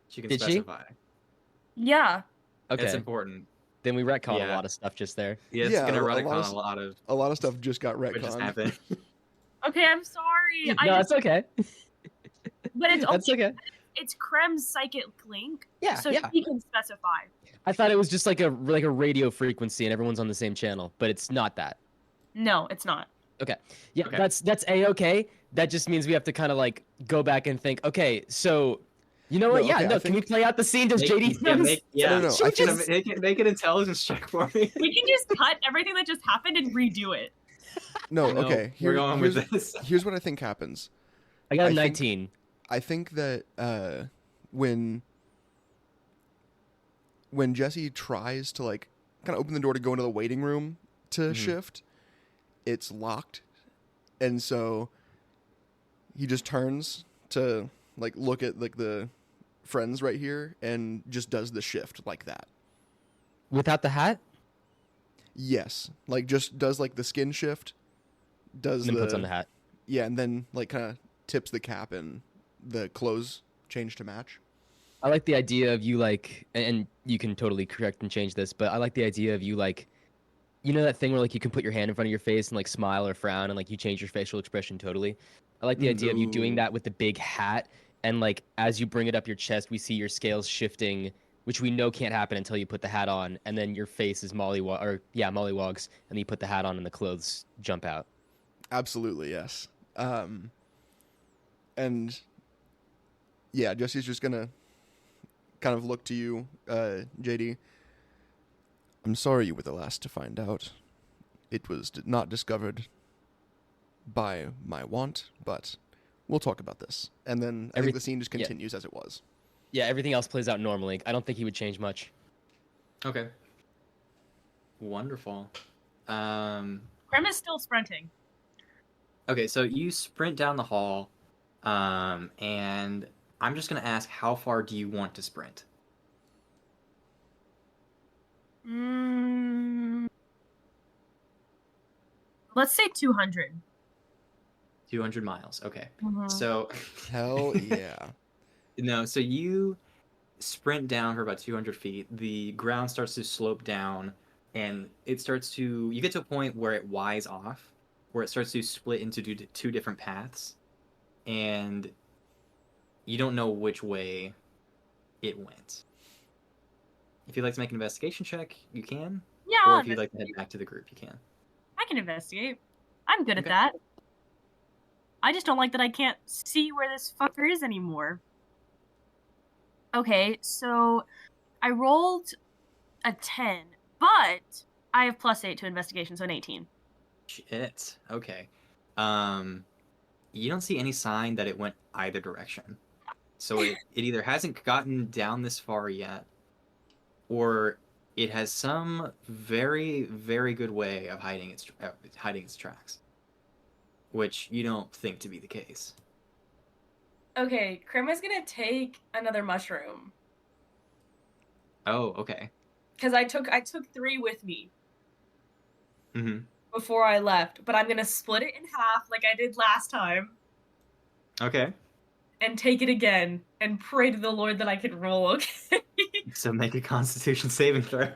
Speaker 1: She can
Speaker 2: Did she?
Speaker 1: specify.
Speaker 3: Yeah.
Speaker 2: Okay,
Speaker 1: It's important.
Speaker 2: then we retcon a
Speaker 1: Yeah.
Speaker 2: lot of stuff just there.
Speaker 1: Yeah, it's
Speaker 4: Yeah,
Speaker 1: gonna
Speaker 4: a
Speaker 1: run
Speaker 4: lot
Speaker 1: on
Speaker 4: of
Speaker 1: a lot of
Speaker 4: A lot of stuff just got
Speaker 1: what just
Speaker 4: retconned.
Speaker 1: happened.
Speaker 3: Okay, I'm sorry.
Speaker 2: No, it's okay.
Speaker 3: But it's
Speaker 2: That's
Speaker 3: only
Speaker 2: okay.
Speaker 3: it's Krem's psychic link,
Speaker 2: Yeah,
Speaker 3: so
Speaker 2: yeah.
Speaker 3: he can specify.
Speaker 2: I thought it was just like a radio frequency and everyone's on the same channel, but it's not that.
Speaker 3: No, it's not.
Speaker 2: Yeah,
Speaker 1: Okay.
Speaker 2: that's a-okay. That just means we have to kind of like go back and think. Okay, so you know what?
Speaker 4: No,
Speaker 2: Yeah,
Speaker 4: okay, I
Speaker 2: no. Can we play out the scene? Does JD?
Speaker 4: No,
Speaker 1: Make an intelligence check for me.
Speaker 3: We can just cut everything that just happened and redo it.
Speaker 4: No,
Speaker 1: No,
Speaker 4: okay.
Speaker 1: we're going with
Speaker 4: here's,
Speaker 1: this.
Speaker 4: here's what I think happens.
Speaker 2: I got a
Speaker 4: I think-
Speaker 2: 19.
Speaker 4: I think that when Jesse tries to like kind of open the door to go into the waiting room to shift, it's locked, and so he just turns to like look at like the friends right here and just does the shift like that.
Speaker 2: Without the hat,
Speaker 4: Yes, like just does like the skin shift, does
Speaker 2: and then
Speaker 4: the
Speaker 2: puts on the hat.
Speaker 4: yeah, and then like kind of tips the cap and the clothes change to match.
Speaker 2: I like the idea of you like, and you can totally correct and change this, but I like the idea of you like, you know that thing where like you can put your hand in front of your face and like smile or frown and like you change your facial expression totally. I like the idea of you doing
Speaker 1: Ooh.
Speaker 2: that with the big hat, and like as you bring it up your chest, we see your scales shifting, which we know can't happen until you put the hat on, and then your face is mollywogs, and then you put the hat on and the clothes jump out.
Speaker 4: Absolutely, yes. And yeah, Jesse's just gonna kind of look to you, JD. I'm sorry you were the last to find out. It was not discovered by my want, but we'll talk about this. And then I think the scene just
Speaker 2: yeah.
Speaker 4: continues as it was.
Speaker 2: Yeah, everything else plays out normally. I don't think he would change much.
Speaker 1: Okay. Wonderful.
Speaker 3: Krem is still sprinting.
Speaker 1: Okay, so you sprint down the hall, and I'm just gonna ask, how far do you want to sprint?
Speaker 3: Let's say 200.
Speaker 1: 200 miles. Okay.
Speaker 3: Mhm.
Speaker 1: So,
Speaker 4: Hell yeah.
Speaker 1: no, so you sprint down for about 200 feet. The ground starts to slope down, and it starts to, you get to a point where it Ys off, where it starts to split into two different paths, and you don't know which way it went. If you'd like to make an investigation check, you can.
Speaker 3: Yeah,
Speaker 1: Or
Speaker 3: I'll
Speaker 1: if you'd like to head
Speaker 3: investigate.
Speaker 1: back to the group, you can.
Speaker 3: I can investigate. I'm good
Speaker 1: Okay.
Speaker 3: at that. I just don't like that I can't see where this fucker is anymore. Okay, so I rolled a 10, but I have +8 to investigation, so an 18.
Speaker 1: Shit. Okay. You don't see any sign that it went either direction. So it either hasn't gotten down this far yet, or it has some very, very good way of hiding its tracks. which you don't think to be the case.
Speaker 3: Okay, Krim is gonna take another mushroom.
Speaker 1: Oh, okay.
Speaker 3: Because I took 3 with me
Speaker 1: Mm-hmm.
Speaker 3: before I left, but I'm gonna split it in half like I did last time
Speaker 1: Okay.
Speaker 3: and take it again and pray to the Lord that I can roll, okay?
Speaker 1: So make a Constitution saving throw.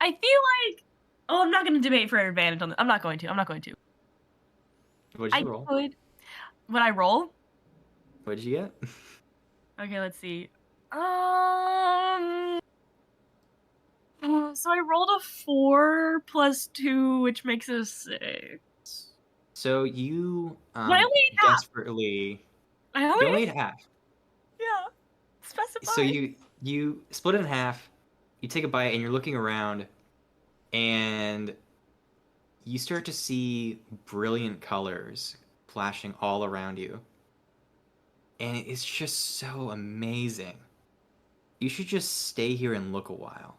Speaker 3: I feel like I'm not gonna debate for advantage on this. I'm not going to.
Speaker 1: What'd
Speaker 3: I
Speaker 1: you roll?
Speaker 3: could. Would I roll?
Speaker 1: What'd you get?
Speaker 3: Okay, let's see. So I rolled a 4 plus 2, which makes it a 6.
Speaker 1: So you
Speaker 3: But I only ate half.
Speaker 1: desperately
Speaker 3: I
Speaker 1: you
Speaker 3: only
Speaker 1: only
Speaker 3: ate
Speaker 1: ate half.
Speaker 3: Yeah. Specify.
Speaker 1: So you split it in half, you take a bite and you're looking around and you start to see brilliant colors flashing all around you. And it's just so amazing. You should just stay here and look a while.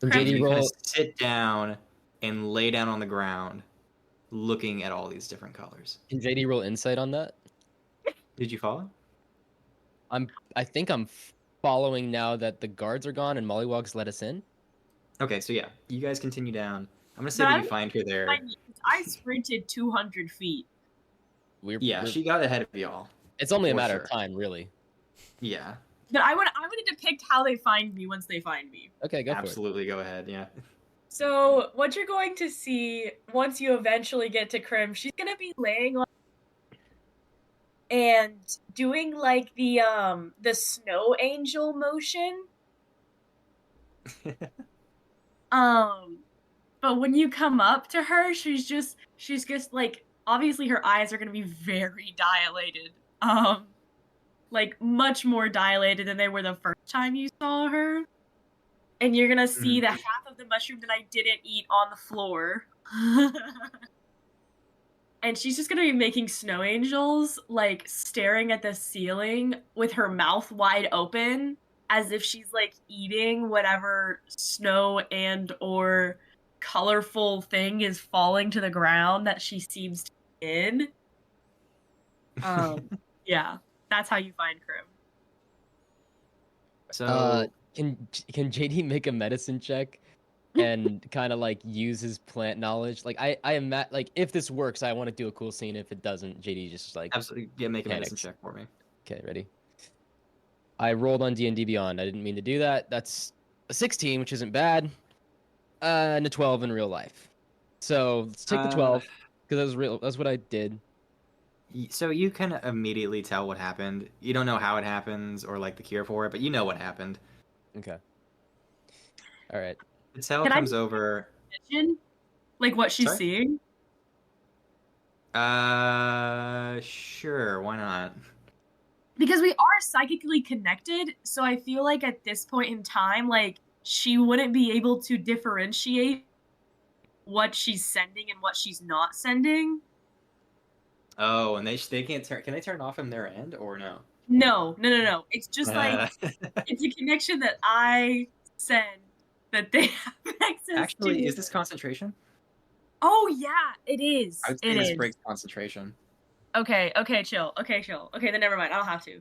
Speaker 2: Can
Speaker 1: And
Speaker 2: JD
Speaker 1: you kind
Speaker 2: roll?
Speaker 1: of sit down and lay down on the ground looking at all these different colors.
Speaker 2: Can JD roll insight on that?
Speaker 1: Did you follow?
Speaker 2: I think I'm following now that the guards are gone and Mollywogs let us in.
Speaker 1: Okay, so yeah, you guys continue down. I'm gonna say
Speaker 3: But
Speaker 1: that
Speaker 3: I
Speaker 1: you
Speaker 3: don't
Speaker 1: find her there.
Speaker 3: I sprinted 200 feet.
Speaker 1: Yeah, she got ahead of y'all.
Speaker 2: It's only a
Speaker 1: for
Speaker 2: matter
Speaker 1: sure.
Speaker 2: of time, really.
Speaker 1: Yeah,
Speaker 3: But I would depict how they find me once they find me.
Speaker 2: Okay, go
Speaker 1: absolutely. Go ahead. Yeah.
Speaker 3: So what you're going to see once you eventually get to Krim, she's gonna be laying on and doing like the snow angel motion. But when you come up to her, she's just like, obviously her eyes are gonna be very dilated. Like much more dilated than they were the first time you saw her. And you're gonna see the half of the mushroom that I didn't eat on the floor. And she's just gonna be making snow angels, like staring at the ceiling with her mouth wide open, as if she's like eating whatever snow and or colorful thing is falling to the ground that she seems to be in. Yeah, that's how you find Krim.
Speaker 1: So
Speaker 2: Can JD make a medicine check and kind of like use his plant knowledge? Like I am like if this works, I want to do a cool scene. If it doesn't, JD just like
Speaker 1: absolutely, yeah, make a medicine
Speaker 2: panics.
Speaker 1: check for me.
Speaker 2: Okay, ready? I rolled on D&D Beyond. I didn't mean to do that. That's a 16, which isn't bad, and a 12 in real life. So let's take the 12 because that was real. That's what I did.
Speaker 1: So you kind of immediately tell what happened. You don't know how it happens or like the cure for it, but you know what happened.
Speaker 2: Okay. All right.
Speaker 1: Patel
Speaker 3: Can I
Speaker 1: comes
Speaker 3: just-
Speaker 1: over.
Speaker 3: Vision? Like what she's
Speaker 1: Sorry?
Speaker 3: seeing?
Speaker 1: Sure, why not?
Speaker 3: Because we are psychically connected, so I feel like at this point in time, like she wouldn't be able to differentiate what she's sending and what she's not sending.
Speaker 1: Oh, and they can't turn. Can they turn off from their end or no?
Speaker 3: No. It's just like it's a connection that I send that they have access
Speaker 1: Actually,
Speaker 3: to.
Speaker 1: is this concentration?
Speaker 3: Oh yeah, it is.
Speaker 1: I would say
Speaker 3: It
Speaker 1: this
Speaker 3: is.
Speaker 1: breaks concentration.
Speaker 3: Okay, chill. Okay, then never mind. I don't have to.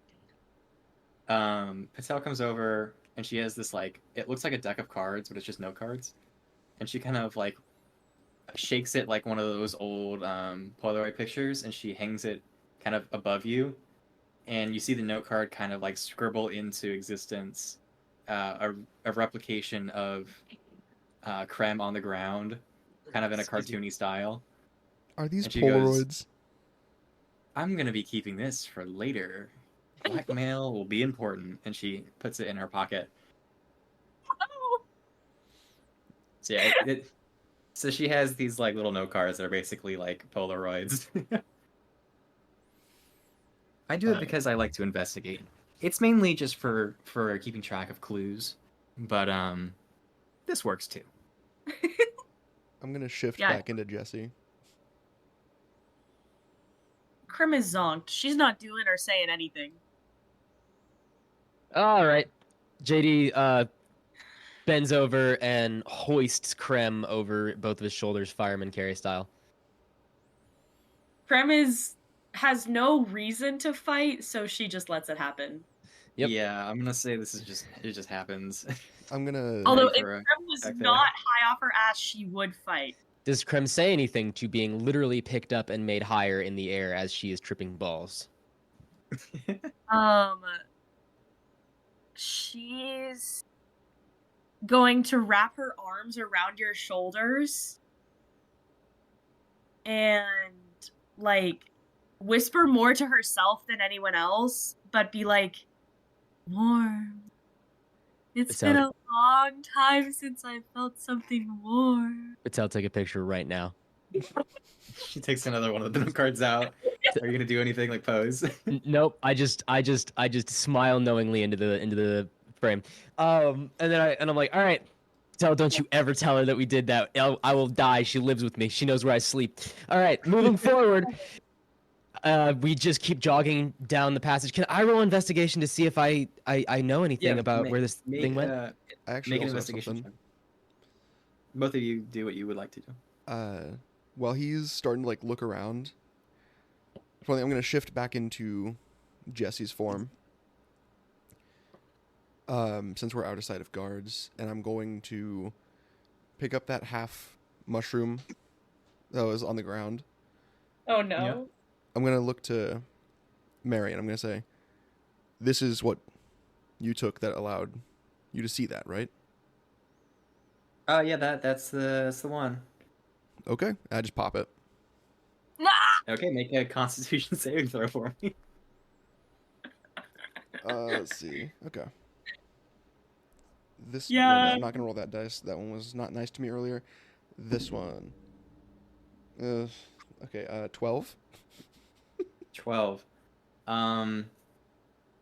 Speaker 1: Patel comes over and she has this like it looks like a deck of cards, but it's just no cards, and she kind of like shakes it like one of those old Polaroid pictures, and she hangs it kind of above you, and you see the note card kind of like scribble into existence a replication of Krem on the ground, kind of in a cartoony style.
Speaker 4: Are these
Speaker 1: And she goes,
Speaker 4: Polaroids?
Speaker 1: I'm gonna be keeping this for later. Blackmail will be important, and she puts it in her pocket. So yeah, so she has these like little note cards that are basically like Polaroids. I do it because I like to investigate. It's mainly just for keeping track of clues, but this works too.
Speaker 4: I'm gonna shift
Speaker 3: Yeah.
Speaker 4: back into Jesse.
Speaker 3: Krim is zonked. She's not doing or saying anything.
Speaker 2: All right. JD bends over and hoists Krem over both of his shoulders, fireman carry style.
Speaker 3: Krem has no reason to fight, so she just lets it happen.
Speaker 2: Yep.
Speaker 1: Yeah, I'm gonna say this is it just happens.
Speaker 4: I'm gonna.
Speaker 3: Although
Speaker 1: Ready
Speaker 3: if
Speaker 1: for a
Speaker 3: Krem was
Speaker 1: attack there.
Speaker 3: not high off her ass, she would fight.
Speaker 2: Does Krem say anything to being literally picked up and made higher in the air as she is tripping balls?
Speaker 3: She's going to wrap her arms around your shoulders and like whisper more to herself than anyone else, but be like, warm. It's been a long time since I felt something warm.
Speaker 2: Patel, take a picture right now.
Speaker 1: She takes another one of the note cards out. Are you gonna do anything like pose?
Speaker 2: Nope. I just smile knowingly into the frame. And I'm like, all right, Patel, don't you ever tell her that we did that. I will die. She lives with me. She knows where I sleep. All right, moving forward. We just keep jogging down the passage. Can I roll investigation to see if I know anything about where this thing went?
Speaker 4: I actually
Speaker 1: Make an
Speaker 4: also have
Speaker 1: investigation
Speaker 4: something.
Speaker 1: check. Both of you do what you would like to do.
Speaker 4: While he's starting to like look around, I'm gonna shift back into Jesse's form. Since we're out of sight of guards, and I'm going to pick up that half mushroom that was on the ground.
Speaker 3: Oh no.
Speaker 1: Yeah.
Speaker 4: I'm gonna look to Mary, and I'm gonna say, "This is what you took that allowed you to see that, right?"
Speaker 1: Yeah, that's the one.
Speaker 4: Okay, I just pop it.
Speaker 1: Okay, make a Constitution saving throw for me.
Speaker 4: Let's see. Okay.
Speaker 3: Yeah.
Speaker 4: No, I'm not gonna roll that dice. That one was not nice to me earlier. This one. Okay. 12.
Speaker 1: 12.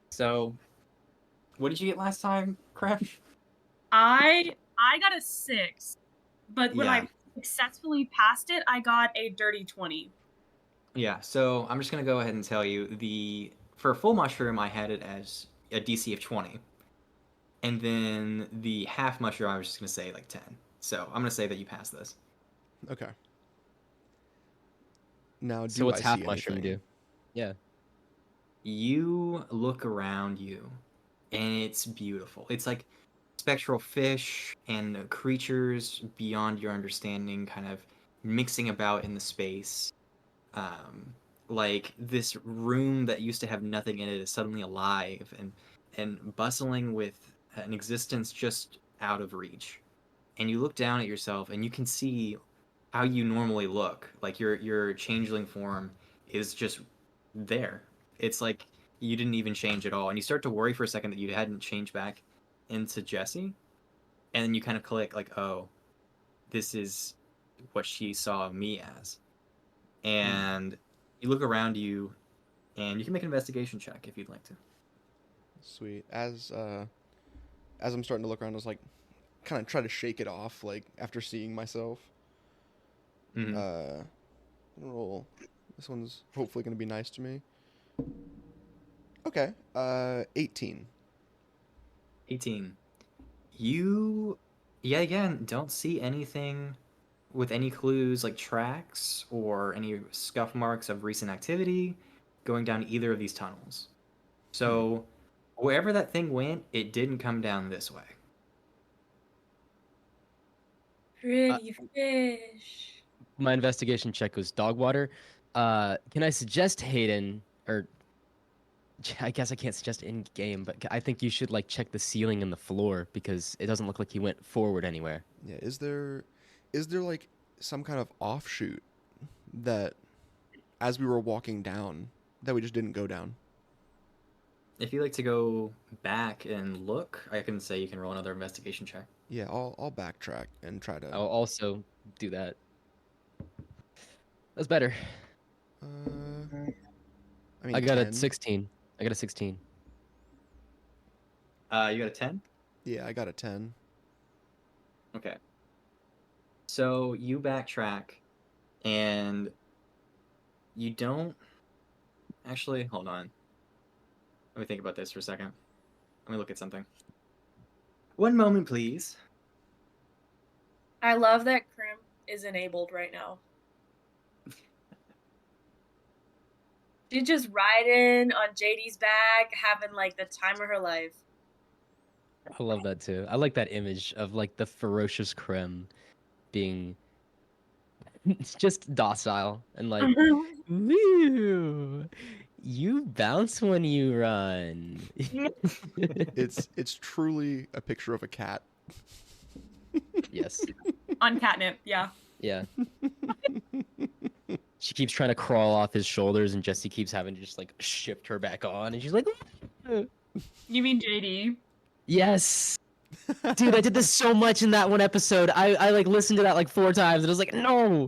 Speaker 1: So, what did you get last time, Crap?
Speaker 3: I got a 6, but when
Speaker 1: Yeah.
Speaker 3: I successfully passed it, I got a dirty 20.
Speaker 1: Yeah, so I'm just gonna go ahead and tell you for a full mushroom I had it as a DC of 20. And then the half mushroom I was just gonna say like 10. So I'm gonna say that you passed this.
Speaker 4: Okay. Now,
Speaker 2: So what's
Speaker 4: I
Speaker 2: half
Speaker 4: see
Speaker 2: mushroom
Speaker 4: anything?
Speaker 2: do? Yeah.
Speaker 1: You look around you and it's beautiful. It's like spectral fish and creatures beyond your understanding kind of mixing about in the space. Like this room that used to have nothing in it is suddenly alive and bustling with an existence just out of reach. And you look down at yourself and you can see how you normally look. Like your changeling form is just there. It's like you didn't even change at all. And you start to worry for a second that you hadn't changed back into Jessie. And then you kind of click like, oh, this is what she saw me as. And you look around you and you can make an investigation check if you'd like to.
Speaker 4: Sweet. As I'm starting to look around, I was like, kind of try to shake it off, like after seeing myself.
Speaker 1: Mhm.
Speaker 4: Roll. This one's hopefully going to be nice to me. Okay. 18.
Speaker 1: 18. You, yet again, don't see anything with any clues like tracks or any scuff marks of recent activity going down either of these tunnels. So, wherever that thing went, it didn't come down this way.
Speaker 3: Pretty fish.
Speaker 2: My investigation check was dog water. Can I suggest Hayden, or I guess I can't suggest in game, but I think you should like check the ceiling and the floor because it doesn't look like he went forward anywhere.
Speaker 4: Yeah. Is there like some kind of offshoot that, as we were walking down, that we just didn't go down?
Speaker 1: If you like to go back and look, I can say you can roll another investigation check.
Speaker 4: Yeah. I'll backtrack and try to.
Speaker 2: I'll also do that. That's better.
Speaker 4: I mean,
Speaker 2: I got
Speaker 4: 10.
Speaker 2: a 16. I got a 16.
Speaker 1: You got a 10?
Speaker 4: Yeah, I got a 10.
Speaker 1: Okay. So you backtrack, and you don't... Actually, hold on. Let me think about this for a second. Let me look at something. One moment, please.
Speaker 3: I love that Krim is enabled right now. She's just riding on JD's back, having like the time of her life.
Speaker 2: I love that too. I like that image of like the ferocious Krim being just docile and like, woo, you bounce when you run.
Speaker 4: It's truly a picture of a cat.
Speaker 2: Yes.
Speaker 3: On catnip, yeah.
Speaker 2: Yeah. She keeps trying to crawl off his shoulders, and Jesse keeps having to just like shift her back on, and she's like,
Speaker 3: You mean JD?
Speaker 2: yes. Dude, I did this so much in that one episode. I like listened to that like 4 times, and I was like, no.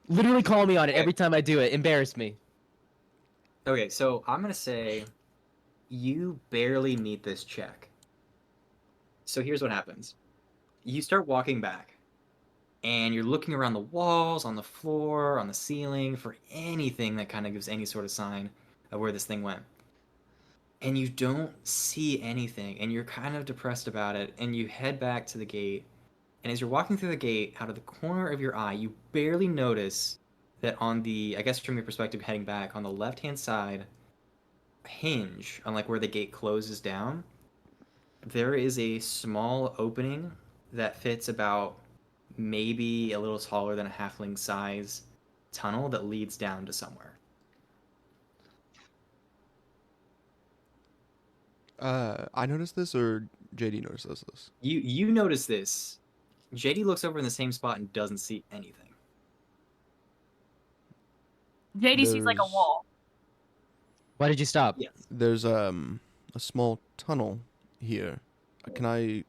Speaker 2: Literally call me on it every time I do it. Embarrass me.
Speaker 1: Okay, so I'm gonna say you barely meet this check. So here's what happens. You start walking back, and you're looking around the walls, on the floor, on the ceiling, for anything that kind of gives any sort of sign of where this thing went. And you don't see anything, and you're kind of depressed about it, and you head back to the gate. And as you're walking through the gate, out of the corner of your eye, you barely notice that on the, I guess from your perspective heading back, on the left-hand side hinge, on like where the gate closes down, there is a small opening that fits about maybe a little taller than a halfling size tunnel that leads down to somewhere.
Speaker 4: I noticed this, or JD notices this?
Speaker 1: You notice this. JD looks over in the same spot and doesn't see anything.
Speaker 3: JD sees like a
Speaker 4: There's-
Speaker 3: wall.
Speaker 2: Why did you stop?
Speaker 1: Yes.
Speaker 4: There's a small tunnel here. Can I?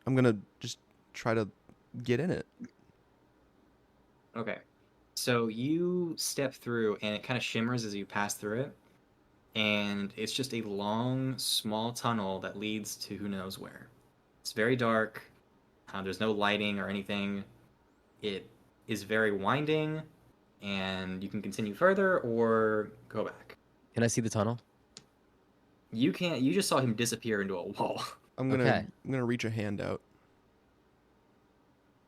Speaker 4: I'm gonna just try to get in it.
Speaker 1: Okay. So you step through, and it kind of shimmers as you pass through it. And it's just a long, small tunnel that leads to who knows where. It's very dark. There's no lighting or anything. It is very winding, and you can continue further or go back.
Speaker 2: Can I see the tunnel?
Speaker 1: You can't. You just saw him disappear into a wall.
Speaker 4: I'm gonna
Speaker 2: Okay.
Speaker 4: I'm gonna reach a hand out.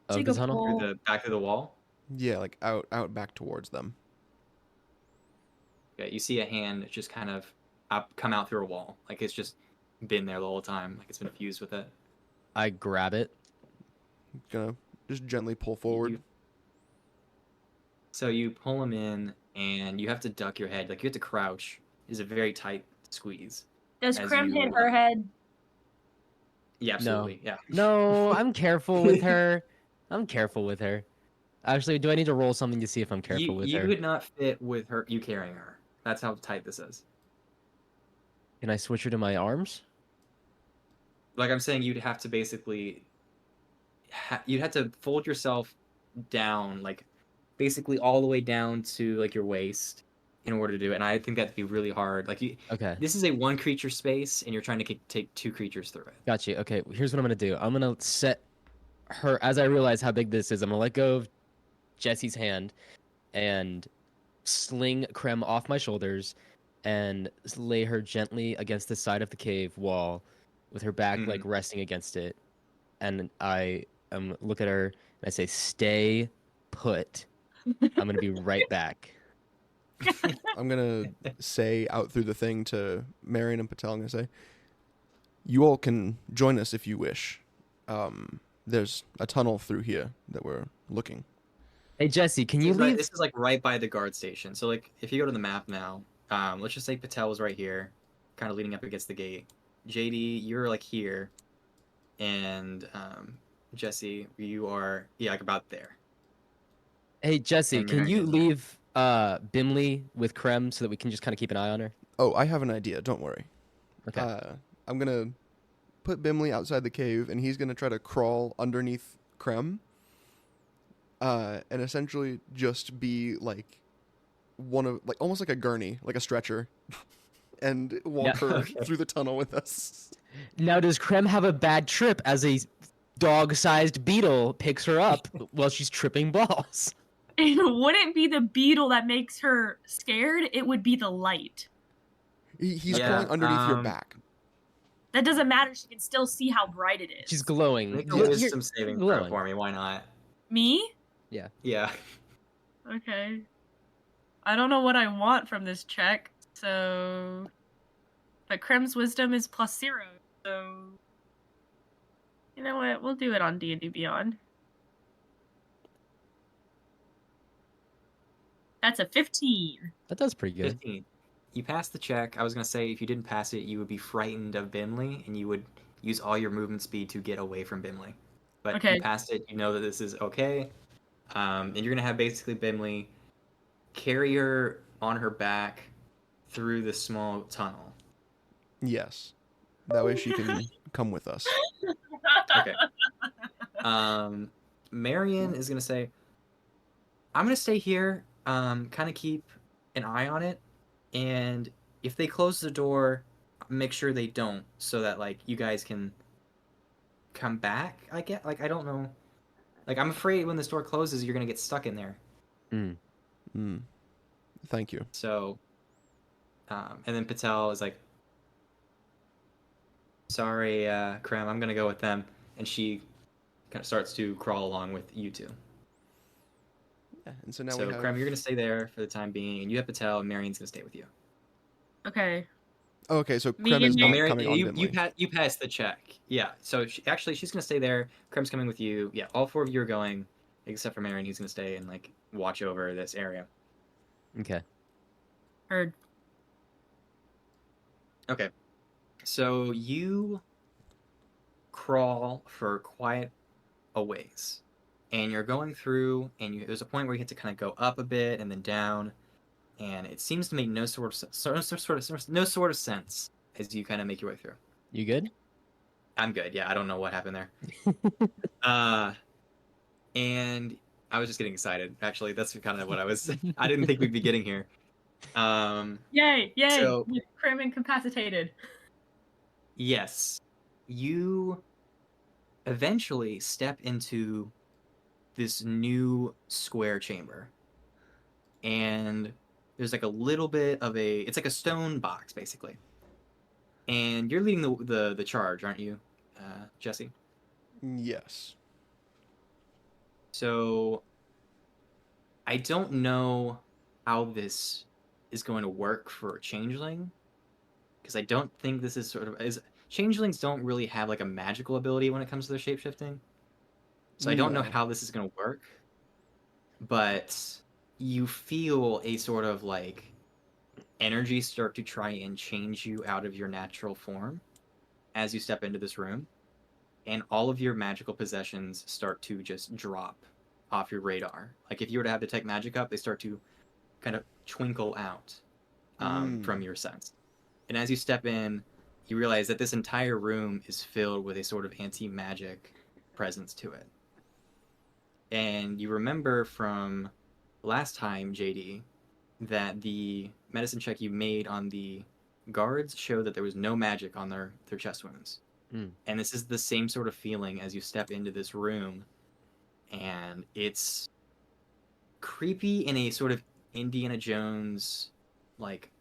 Speaker 2: Of
Speaker 3: Take
Speaker 2: the
Speaker 3: a
Speaker 2: tunnel?
Speaker 3: pull.
Speaker 1: Through the back of the wall.
Speaker 4: Yeah, like out back towards them.
Speaker 1: Yeah, you see a hand just kind of come out through a wall, like it's just been there the whole time, like it's been fused with it.
Speaker 2: I grab it.
Speaker 4: Gonna just gently pull forward.
Speaker 1: So you pull him in, and you have to duck your head, like you have to crouch. It's a very tight squeeze.
Speaker 3: Does
Speaker 1: as
Speaker 3: Krim
Speaker 1: you-
Speaker 3: hit her head?
Speaker 1: Yeah, absolutely. Yeah.
Speaker 2: No, I'm careful with her. I'm careful with her. Actually, do I need to roll something to see if I'm careful with
Speaker 1: you
Speaker 2: her?
Speaker 1: would not fit with her. You carrying her. That's how tight this is.
Speaker 2: Can I switch her to my arms?
Speaker 1: Like I'm saying, you'd have to basically, you'd have to fold yourself down, like basically all the way down to like your waist in order to do it. And I think that'd be really hard. Like
Speaker 2: Okay.
Speaker 1: this is a one creature space, and you're trying to take 2 creatures through it.
Speaker 2: Got you. Okay, here's what I'm gonna do. I'm gonna set her as I realize how big this is. I'm gonna let go of Jesse's hand and sling Krem off my shoulders and lay her gently against the side of the cave wall with her back like resting against it. And I look at her and I say, "Stay put. I'm gonna be right back."
Speaker 4: I'm gonna say out through the thing to Marion and Patel. I'm gonna say, "You all can join us if you wish. There's a tunnel through here that we're looking."
Speaker 2: Hey Jesse, can you leave?
Speaker 1: This is like right by the guard station. So like if you go to the map now, let's just say Patel is right here, kind of leaning up against the gate. JD, you're like here, and Jesse, you are like about there.
Speaker 2: Hey Jesse,
Speaker 1: And
Speaker 2: can you
Speaker 1: Marion.
Speaker 2: leave Bimley with Krem so that we can just kind of keep an eye on her?
Speaker 4: Oh, I have an idea. Don't worry.
Speaker 2: Okay.
Speaker 4: I'm gonna put Bimley outside the cave, and he's gonna try to crawl underneath Krem. And essentially just be like almost like a gurney, like a stretcher, and walk
Speaker 2: Yeah,
Speaker 4: her
Speaker 2: okay.
Speaker 4: through the tunnel with us.
Speaker 2: Now, does Krem have a bad trip as a dog-sized beetle picks her up while she's tripping balls?
Speaker 3: It wouldn't be the beetle that makes her scared. It would be the light.
Speaker 4: He's
Speaker 1: Yeah,
Speaker 4: crawling underneath your back.
Speaker 3: That doesn't matter. She can still see how bright it is.
Speaker 2: She's glowing.
Speaker 1: Make a
Speaker 2: You're
Speaker 1: wisdom saving throw
Speaker 2: glowing.
Speaker 1: for me. Why not?
Speaker 3: Me?
Speaker 1: Yeah.
Speaker 3: Okay. I don't know what I want from this check, so... But Krem's wisdom is +0, so... You know what? We'll do it on D&D Beyond. That's a 15.
Speaker 2: That does pretty good.
Speaker 1: 15. You passed the check. I was going to say, if you didn't pass it, you would be frightened of Bimley, and you would use all your movement speed to get away from Bimley. But
Speaker 3: Okay.
Speaker 1: you passed it. You know that this is okay. And you're going to have basically Bimley carry her on her back through the small tunnel.
Speaker 4: Yes. That way she can come with us.
Speaker 1: Okay. Marion is going to say, I'm going to stay here, kind of keep an eye on it. And if they close the door, make sure they don't, so that, like, you guys can come back, I get. Like, I don't know. Like, I'm afraid when this door closes, you're going to get stuck in there.
Speaker 4: Thank you.
Speaker 1: So, and then Patel is like, sorry, Krem, I'm going to go with them. And she kind of starts to crawl along with you two.
Speaker 4: Yeah, and so now
Speaker 1: So,
Speaker 4: we have...
Speaker 1: Krem, you're going to stay there for the time being, and you have Patel, and Marion's going to stay with you.
Speaker 3: Okay.
Speaker 4: Oh, okay, so
Speaker 3: Me
Speaker 4: Krem
Speaker 3: and
Speaker 4: is not
Speaker 1: Marion,
Speaker 4: coming on
Speaker 1: you
Speaker 4: Bimley.
Speaker 1: you passed the check. Yeah. So she's going to stay there. Krem's coming with you. Yeah. All four of you are going, except for Marion. He's going to stay and, like, watch over this area.
Speaker 2: Okay.
Speaker 3: Heard.
Speaker 1: Okay. So you crawl for quite a ways, and you're going through, and there's a point where you get to kind of go up a bit and then down, and it seems to make no sort of sense as you kind of make your way through.
Speaker 2: You good?
Speaker 1: I'm good. Yeah, I don't know what happened there. And I was just getting excited. Actually, that's kind of what I was. I didn't think we'd be getting here.
Speaker 3: Yay!
Speaker 1: So-
Speaker 3: With Krem incapacitated.
Speaker 1: Yes, you eventually step into this new square chamber, and there's like a little bit of it's like a stone box basically, and you're leading the charge, aren't you, Jesse?
Speaker 4: Yes.
Speaker 1: So I don't know how this is going to work for a changeling, because I don't think this is changelings don't really have like a magical ability when it comes to their shapeshifting. So I don't know
Speaker 4: No.
Speaker 1: how this is going to work, but you feel a sort of like energy start to try and change you out of your natural form as you step into this room, and all of your magical possessions start to just drop off your radar. Like if you were to have detect magic up, they start to kind of twinkle out from your sense. And as you step in, you realize that this entire room is filled with a sort of anti-magic presence to it. And you remember from last time, JD, that the medicine check you made on the guards showed that there was no magic on their chest wounds. And this is the same sort of feeling as you step into this room, and it's creepy in a sort of Indiana Jones like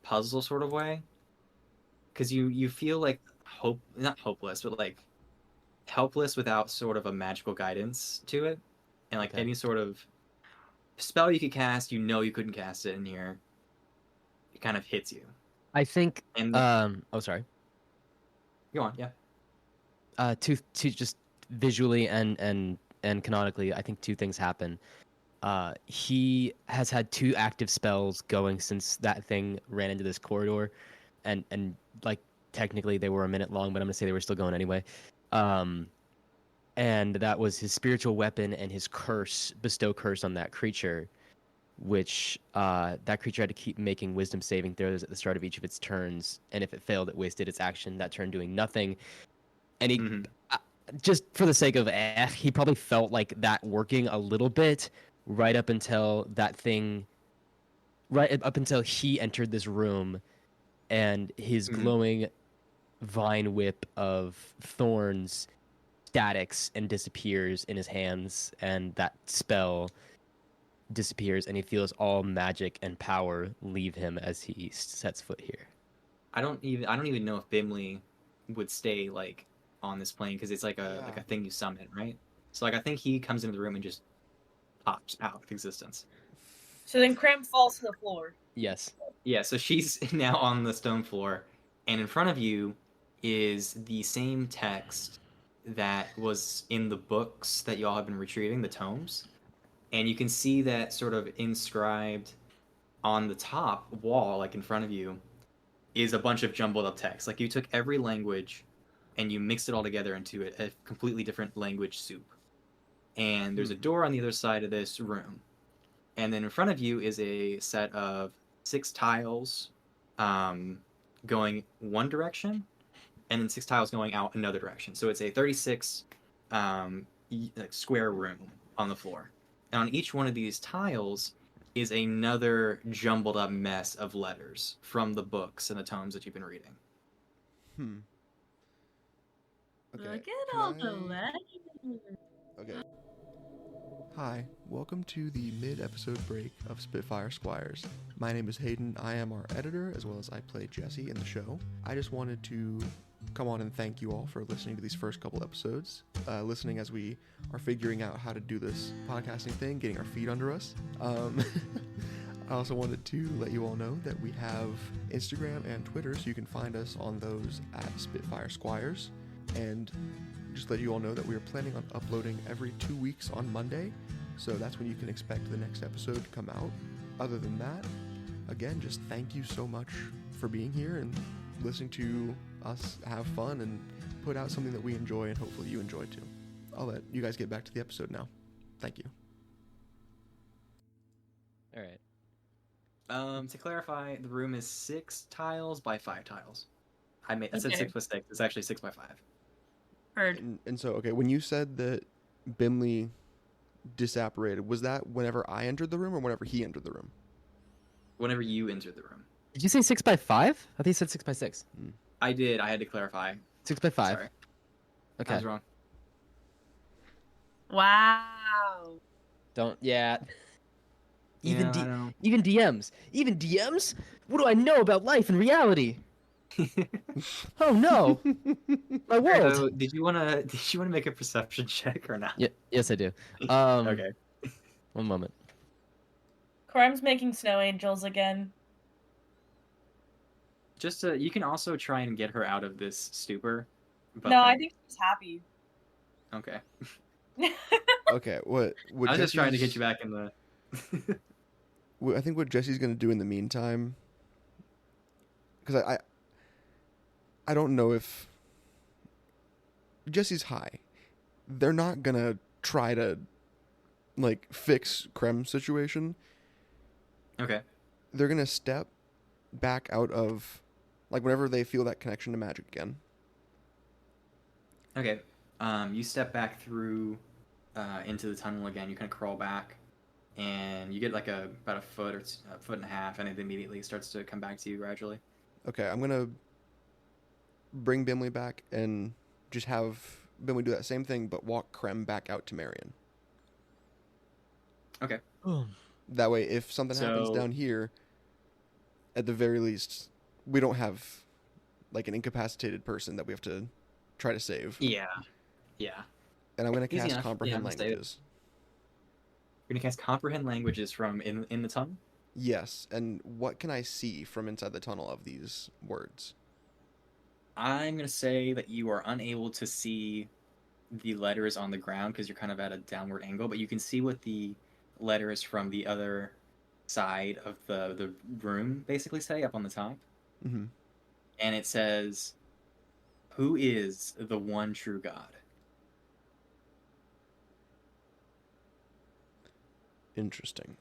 Speaker 1: puzzle sort of way, because you feel like not hopeless, but like helpless without sort of a magical guidance to it, and like any sort of spell you could cast, you couldn't cast it in here. It kind of hits you.
Speaker 2: I think.
Speaker 1: And
Speaker 2: Oh, sorry.
Speaker 1: go on. Yeah.
Speaker 2: To just visually and canonically, I think two things happen. He has had 2 active spells going since that thing ran into this corridor, and like technically they were a minute long, but I'm gonna say they were still going anyway. And that was his spiritual weapon and his bestow curse on that creature, which that creature had to keep making wisdom saving throws at the start of each of its turns, and if it failed, it wasted its action that turn doing nothing. And he, just for the sake of he probably felt like that working a little bit right up until he entered this room, and his glowing vine whip of thorns statics and disappears in his hands, and that spell disappears, and he feels all magic and power leave him as he sets foot here.
Speaker 1: I don't even know if Bimley would stay like on this plane because it's like a
Speaker 4: Yeah.
Speaker 1: thing you summon, right? So like I think he comes into the room and just pops out of existence.
Speaker 3: So then Cram falls to the floor.
Speaker 2: Yes.
Speaker 1: Yeah, so she's now on the stone floor, and in front of you is the same text that was in the books that y'all have been retrieving, the tomes. And you can see that sort of inscribed on the top wall, like in front of you, is a bunch of jumbled up text. Like you took every language and you mixed it all together into a completely different language soup. And there's a door on the other side of this room. And then in front of you is a set of 6 tiles going one direction, and then 6 tiles going out another direction. So it's a 36 square room on the floor. And on each one of these tiles is another jumbled up mess of letters from the books and the tomes that you've been reading.
Speaker 4: Okay.
Speaker 3: Look at
Speaker 4: can
Speaker 3: all the
Speaker 4: I-
Speaker 3: letters.
Speaker 4: Okay. Hi, welcome to the mid-episode break of Spitfire Squires. My name is Hayden. I am our editor, as well as I play Jesse in the show. I just wanted to come on and thank you all for listening to these first couple episodes, listening as we are figuring out how to do this podcasting thing, getting our feet under us. I also wanted to let you all know that we have Instagram and Twitter, so you can find us on those at Spitfire Squires. And just let you all know that we are planning on uploading every 2 weeks on Monday, so that's when you can expect the next episode to come out. Other than that, again, just thank you so much for being here and listening to us have fun and put out something that we enjoy, and hopefully you enjoy too. I'll let you guys get back to the episode now. Thank you.
Speaker 2: All right.
Speaker 1: To clarify, the room is 6 tiles by 5 tiles. I said
Speaker 3: Okay.
Speaker 1: 6 by 6. It's actually 6 by 5.
Speaker 3: Heard.
Speaker 4: And so, okay, when you said that Bimley disapparated, was that whenever I entered the room or whenever he entered the room?
Speaker 1: Whenever you entered the room.
Speaker 2: Did you say 6 by 5? I think you said 6 by 6.
Speaker 1: I did. I had to clarify.
Speaker 2: 6 by 5.
Speaker 1: Sorry. I
Speaker 2: Okay.
Speaker 1: was wrong.
Speaker 3: Wow.
Speaker 2: Don't. Yeah.
Speaker 1: Yeah, I know.
Speaker 2: Even DMs. Even DMs. What do I know about life and reality? Oh no. My world.
Speaker 1: So, did you wanna make a perception check or not?
Speaker 2: Yeah. Yes, I do.
Speaker 1: Okay.
Speaker 2: One moment.
Speaker 3: Cram's making snow angels again.
Speaker 1: Just you can also try and get her out of this stupor. But
Speaker 3: No, I think she's happy.
Speaker 1: Okay.
Speaker 4: Okay, what
Speaker 1: I was just trying to get
Speaker 4: Jesse's-
Speaker 1: you back in the.
Speaker 4: I think what Jesse's gonna do in the meantime, because I don't know if Jesse's high. They're not gonna try to like fix Krem's situation.
Speaker 1: Okay.
Speaker 4: They're gonna step back out of like whenever they feel that connection to magic again.
Speaker 1: Okay. You step back through into the tunnel again. You kind of crawl back, and you get like about a foot or a foot and a half, and it immediately starts to come back to you gradually.
Speaker 4: Okay, I'm gonna bring Bimley back and just have Bimley do that same thing, but walk Krem back out to Marion.
Speaker 1: Okay.
Speaker 4: That way, if something happens
Speaker 1: So-
Speaker 4: down here, at the very least, we don't have like an incapacitated person that we have to try to save.
Speaker 1: Yeah. Yeah.
Speaker 4: And I'm gonna
Speaker 1: Easy
Speaker 4: cast
Speaker 1: enough.
Speaker 4: comprehend
Speaker 1: Yeah, I'll save it.
Speaker 4: languages.
Speaker 1: You're gonna cast comprehend languages from in the tunnel.
Speaker 4: Yes, and what can I see from inside the tunnel of these words?
Speaker 1: I'm gonna say that you are unable to see the letters on the ground because you're kind of at a downward angle, but you can see what the letters from the other side of the room basically say up on the top.
Speaker 4: Mm-hmm.
Speaker 1: And it says, "Who is the one true God?"
Speaker 4: Interesting.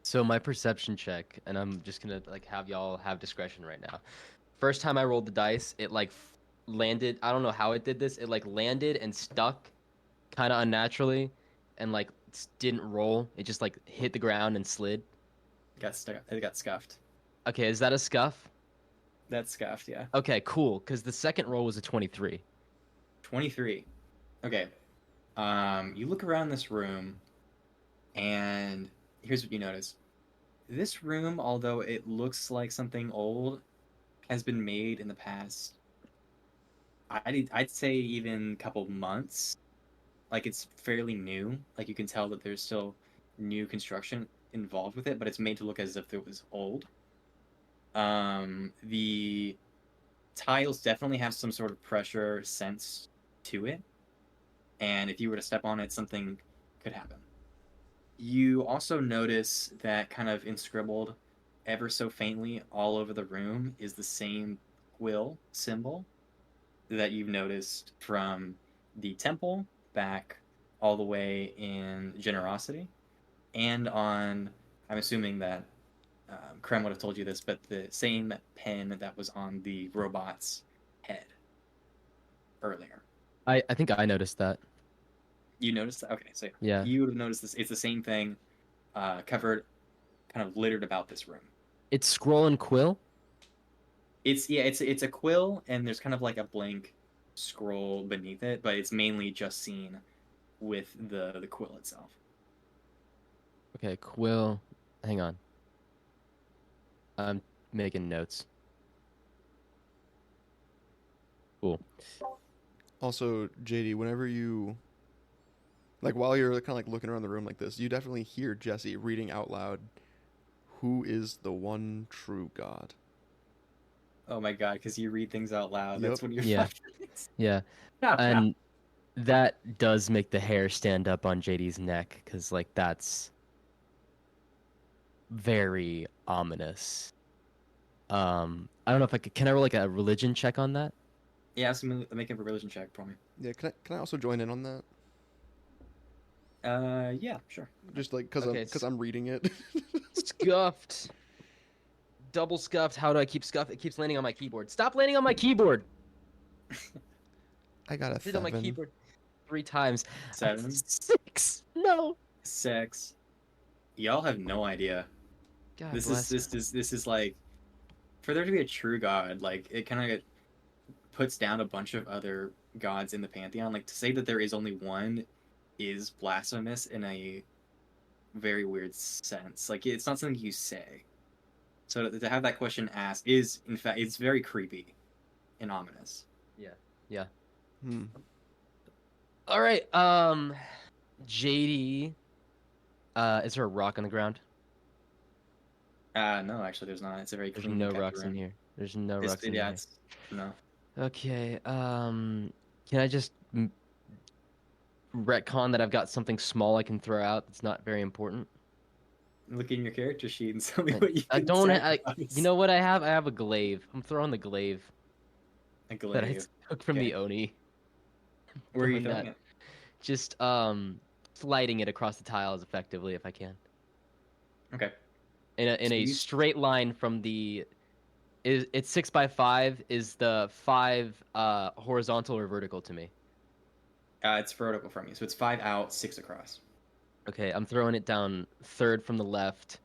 Speaker 2: So my perception check, and I'm just gonna like have y'all have discretion right now. First time I rolled the dice, it like landed. I don't know how it did this. It like landed and stuck, kind of unnaturally, and like didn't roll. It just like hit the ground and slid.
Speaker 1: It got scuffed.
Speaker 2: Okay, is that a scuff?
Speaker 1: That's scuffed, yeah.
Speaker 2: Okay, cool. Because the second roll was a 23.
Speaker 1: 23. Okay. You look around this room, and here's what you notice. this room, although it looks like something old, has been made in the past. I'd say even a couple months. Like it's fairly new. Like you can tell that there's still new construction involved with it, but it's made to look as if it was old. The tiles definitely have some sort of pressure sense to it, and if you were to step on it, something could happen. You also notice that kind of inscribbled ever so faintly all over the room is the same quill symbol that you've noticed from the temple back all the way in generosity and on, I'm assuming that Krem would have told you this, but the same pen that was on the robot's head earlier.
Speaker 2: I think I noticed that.
Speaker 1: You noticed that? Okay, so
Speaker 2: Yeah.
Speaker 1: you would have noticed this. It's the same thing, covered, kind of littered about this room.
Speaker 2: It's scroll and quill.
Speaker 1: It's a quill, and there's kind of like a blank scroll beneath it, but it's mainly just seen with the quill itself.
Speaker 2: Okay, quill. Hang on. I'm making notes. Cool.
Speaker 4: Also, JD, whenever you like while you're kind of like looking around the room like this, you definitely hear Jesse reading out loud, "Who is the one true God?"
Speaker 1: Oh my god, because you read things out loud. That's
Speaker 4: Yep.
Speaker 1: when you're
Speaker 2: Yeah. Yeah. And that does make the hair stand up on JD's neck, because like that's very ominous. I don't know if I could. Can I roll like a religion check on that?
Speaker 1: Yeah, so make a religion check for me.
Speaker 4: Yeah, can I also join in on that?
Speaker 1: Yeah, sure.
Speaker 4: Just like because
Speaker 2: Okay,
Speaker 4: I'm reading it.
Speaker 2: Scuffed. Double scuffed. How do I keep scuffed? It keeps landing on my keyboard. Stop landing on my keyboard.
Speaker 4: I got a
Speaker 2: Did on my
Speaker 4: 7.
Speaker 2: keyboard 3 times.
Speaker 1: 7.
Speaker 2: 6. No.
Speaker 1: 6. Y'all have no idea.
Speaker 2: God
Speaker 1: This
Speaker 2: bless.
Speaker 1: is like, for there to be a true god, like it kind of puts down a bunch of other gods in the pantheon. Like to say that there is only one is blasphemous in a very weird sense. Like it's not something you say. So to have that question asked is, in fact, it's very creepy and ominous.
Speaker 2: Yeah.
Speaker 4: Hmm.
Speaker 2: All right. JD. Is there a rock on the ground?
Speaker 1: No, actually, there's not. It's a very
Speaker 2: There's
Speaker 1: clean
Speaker 2: no
Speaker 1: kept
Speaker 2: rocks in
Speaker 1: room.
Speaker 2: here. There's no
Speaker 1: It's-
Speaker 2: rocks in
Speaker 1: yeah,
Speaker 2: here.
Speaker 1: it's no.
Speaker 2: Okay. Can I just retcon that I've got something small I can throw out that's not very important?
Speaker 1: Look in your character sheet and tell me what you
Speaker 2: I
Speaker 1: can
Speaker 2: don't.
Speaker 1: sacrifice.
Speaker 2: You know what I have? I have a glaive. I'm throwing the glaive
Speaker 1: A
Speaker 2: that I
Speaker 1: glaive.
Speaker 2: took from the
Speaker 1: Okay.
Speaker 2: Oni.
Speaker 1: Where are you
Speaker 2: throwing
Speaker 1: throwing
Speaker 2: that.
Speaker 1: it?
Speaker 2: Just sliding it across the tiles effectively if I can.
Speaker 1: Okay.
Speaker 2: In
Speaker 1: So
Speaker 2: a
Speaker 1: you-
Speaker 2: straight line from the. It's 6 by 5. Is the 5 horizontal or vertical to me?
Speaker 1: It's vertical from you, so it's 5 out, 6 across.
Speaker 2: Okay, I'm throwing it down third from the left,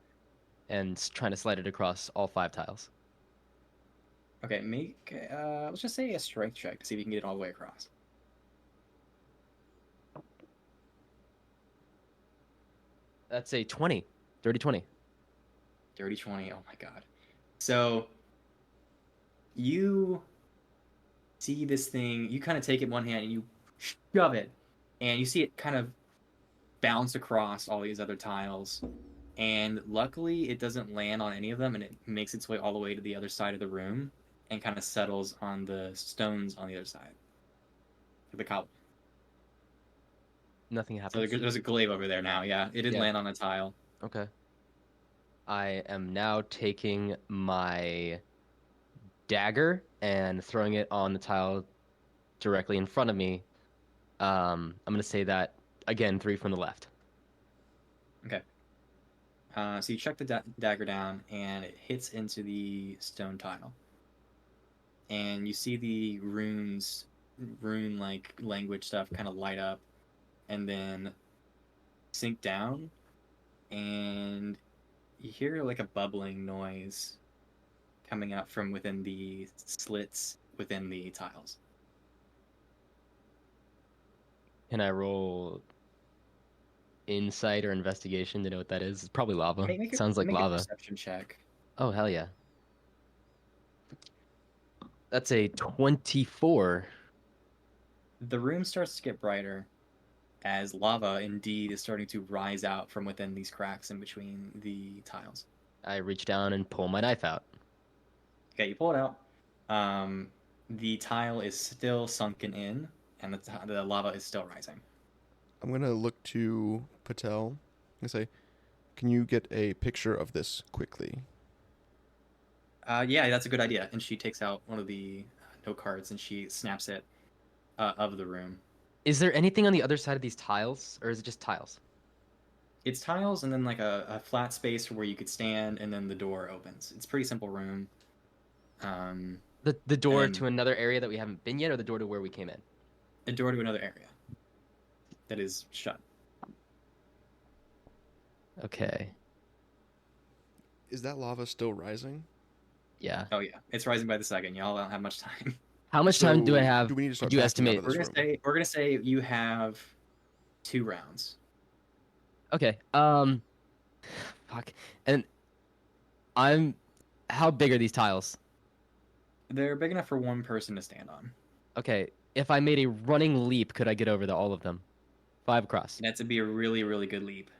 Speaker 2: and trying to slide it across all 5 tiles.
Speaker 1: Okay, make let's just say a strength check to see if you can get it all the way across.
Speaker 2: That's a 20. Dirty 20.
Speaker 1: Dirty 20. Oh my god. So you see this thing, you kind of take it in one hand and you shove it, and you see it kind of bounce across all these other tiles. And luckily, it doesn't land on any of them, and it makes its way all the way to the other side of the room and kind of settles on the stones on the other side. The cobble.
Speaker 2: Nothing
Speaker 1: So
Speaker 2: happens.
Speaker 1: there's a glaive over there now. Yeah, it did
Speaker 2: Yeah.
Speaker 1: land on a tile.
Speaker 2: Okay. I am now taking my dagger and throwing it on the tile directly in front of me. I'm gonna say that again, 3 from the left.
Speaker 1: Okay. So you chuck the dagger down, and it hits into the stone tile. And you see the rune-like language stuff kind of light up, and then sink down, and you hear like a bubbling noise coming out from within the slits within the tiles.
Speaker 2: Can I roll insight or investigation to know what that is? It's probably lava.
Speaker 1: Make a,
Speaker 2: Sounds like
Speaker 1: make a
Speaker 2: lava.
Speaker 1: perception check.
Speaker 2: Oh, hell yeah. That's a 24.
Speaker 1: The room starts to get brighter as lava indeed is starting to rise out from within these cracks in between the tiles.
Speaker 2: I reach down and pull my knife out.
Speaker 1: Okay, you pull it out. The tile is still sunken in, and the lava is still rising.
Speaker 4: I'm gonna look to Patel and say, "Can you get a picture of this quickly?"
Speaker 1: Yeah, that's a good idea. And she takes out one of the note cards and she snaps it of the room.
Speaker 2: Is there anything on the other side of these tiles, or is it just tiles?
Speaker 1: It's tiles and then like a flat space where you could stand, and then the door opens. It's a pretty simple room.
Speaker 2: The door
Speaker 1: then-
Speaker 2: to another area that we haven't been yet, or the door to where we came in?
Speaker 1: A door to another area that is shut.
Speaker 2: Okay.
Speaker 4: Is that lava still rising?
Speaker 2: Yeah.
Speaker 1: Oh yeah, it's rising by the second. Y'all don't have much time.
Speaker 2: How much time do I
Speaker 4: So,
Speaker 2: have?
Speaker 4: do we need to start
Speaker 2: Did you
Speaker 4: backing out
Speaker 2: estimate?
Speaker 4: of
Speaker 1: We're
Speaker 4: this
Speaker 1: gonna
Speaker 4: room?
Speaker 1: say you have 2 rounds.
Speaker 2: Okay. Fuck. And how big are these tiles?
Speaker 1: They're big enough for one person to stand on.
Speaker 2: Okay. If I made a running leap, could I get over all of them? 5 across.
Speaker 1: That's to be a really, really good leap.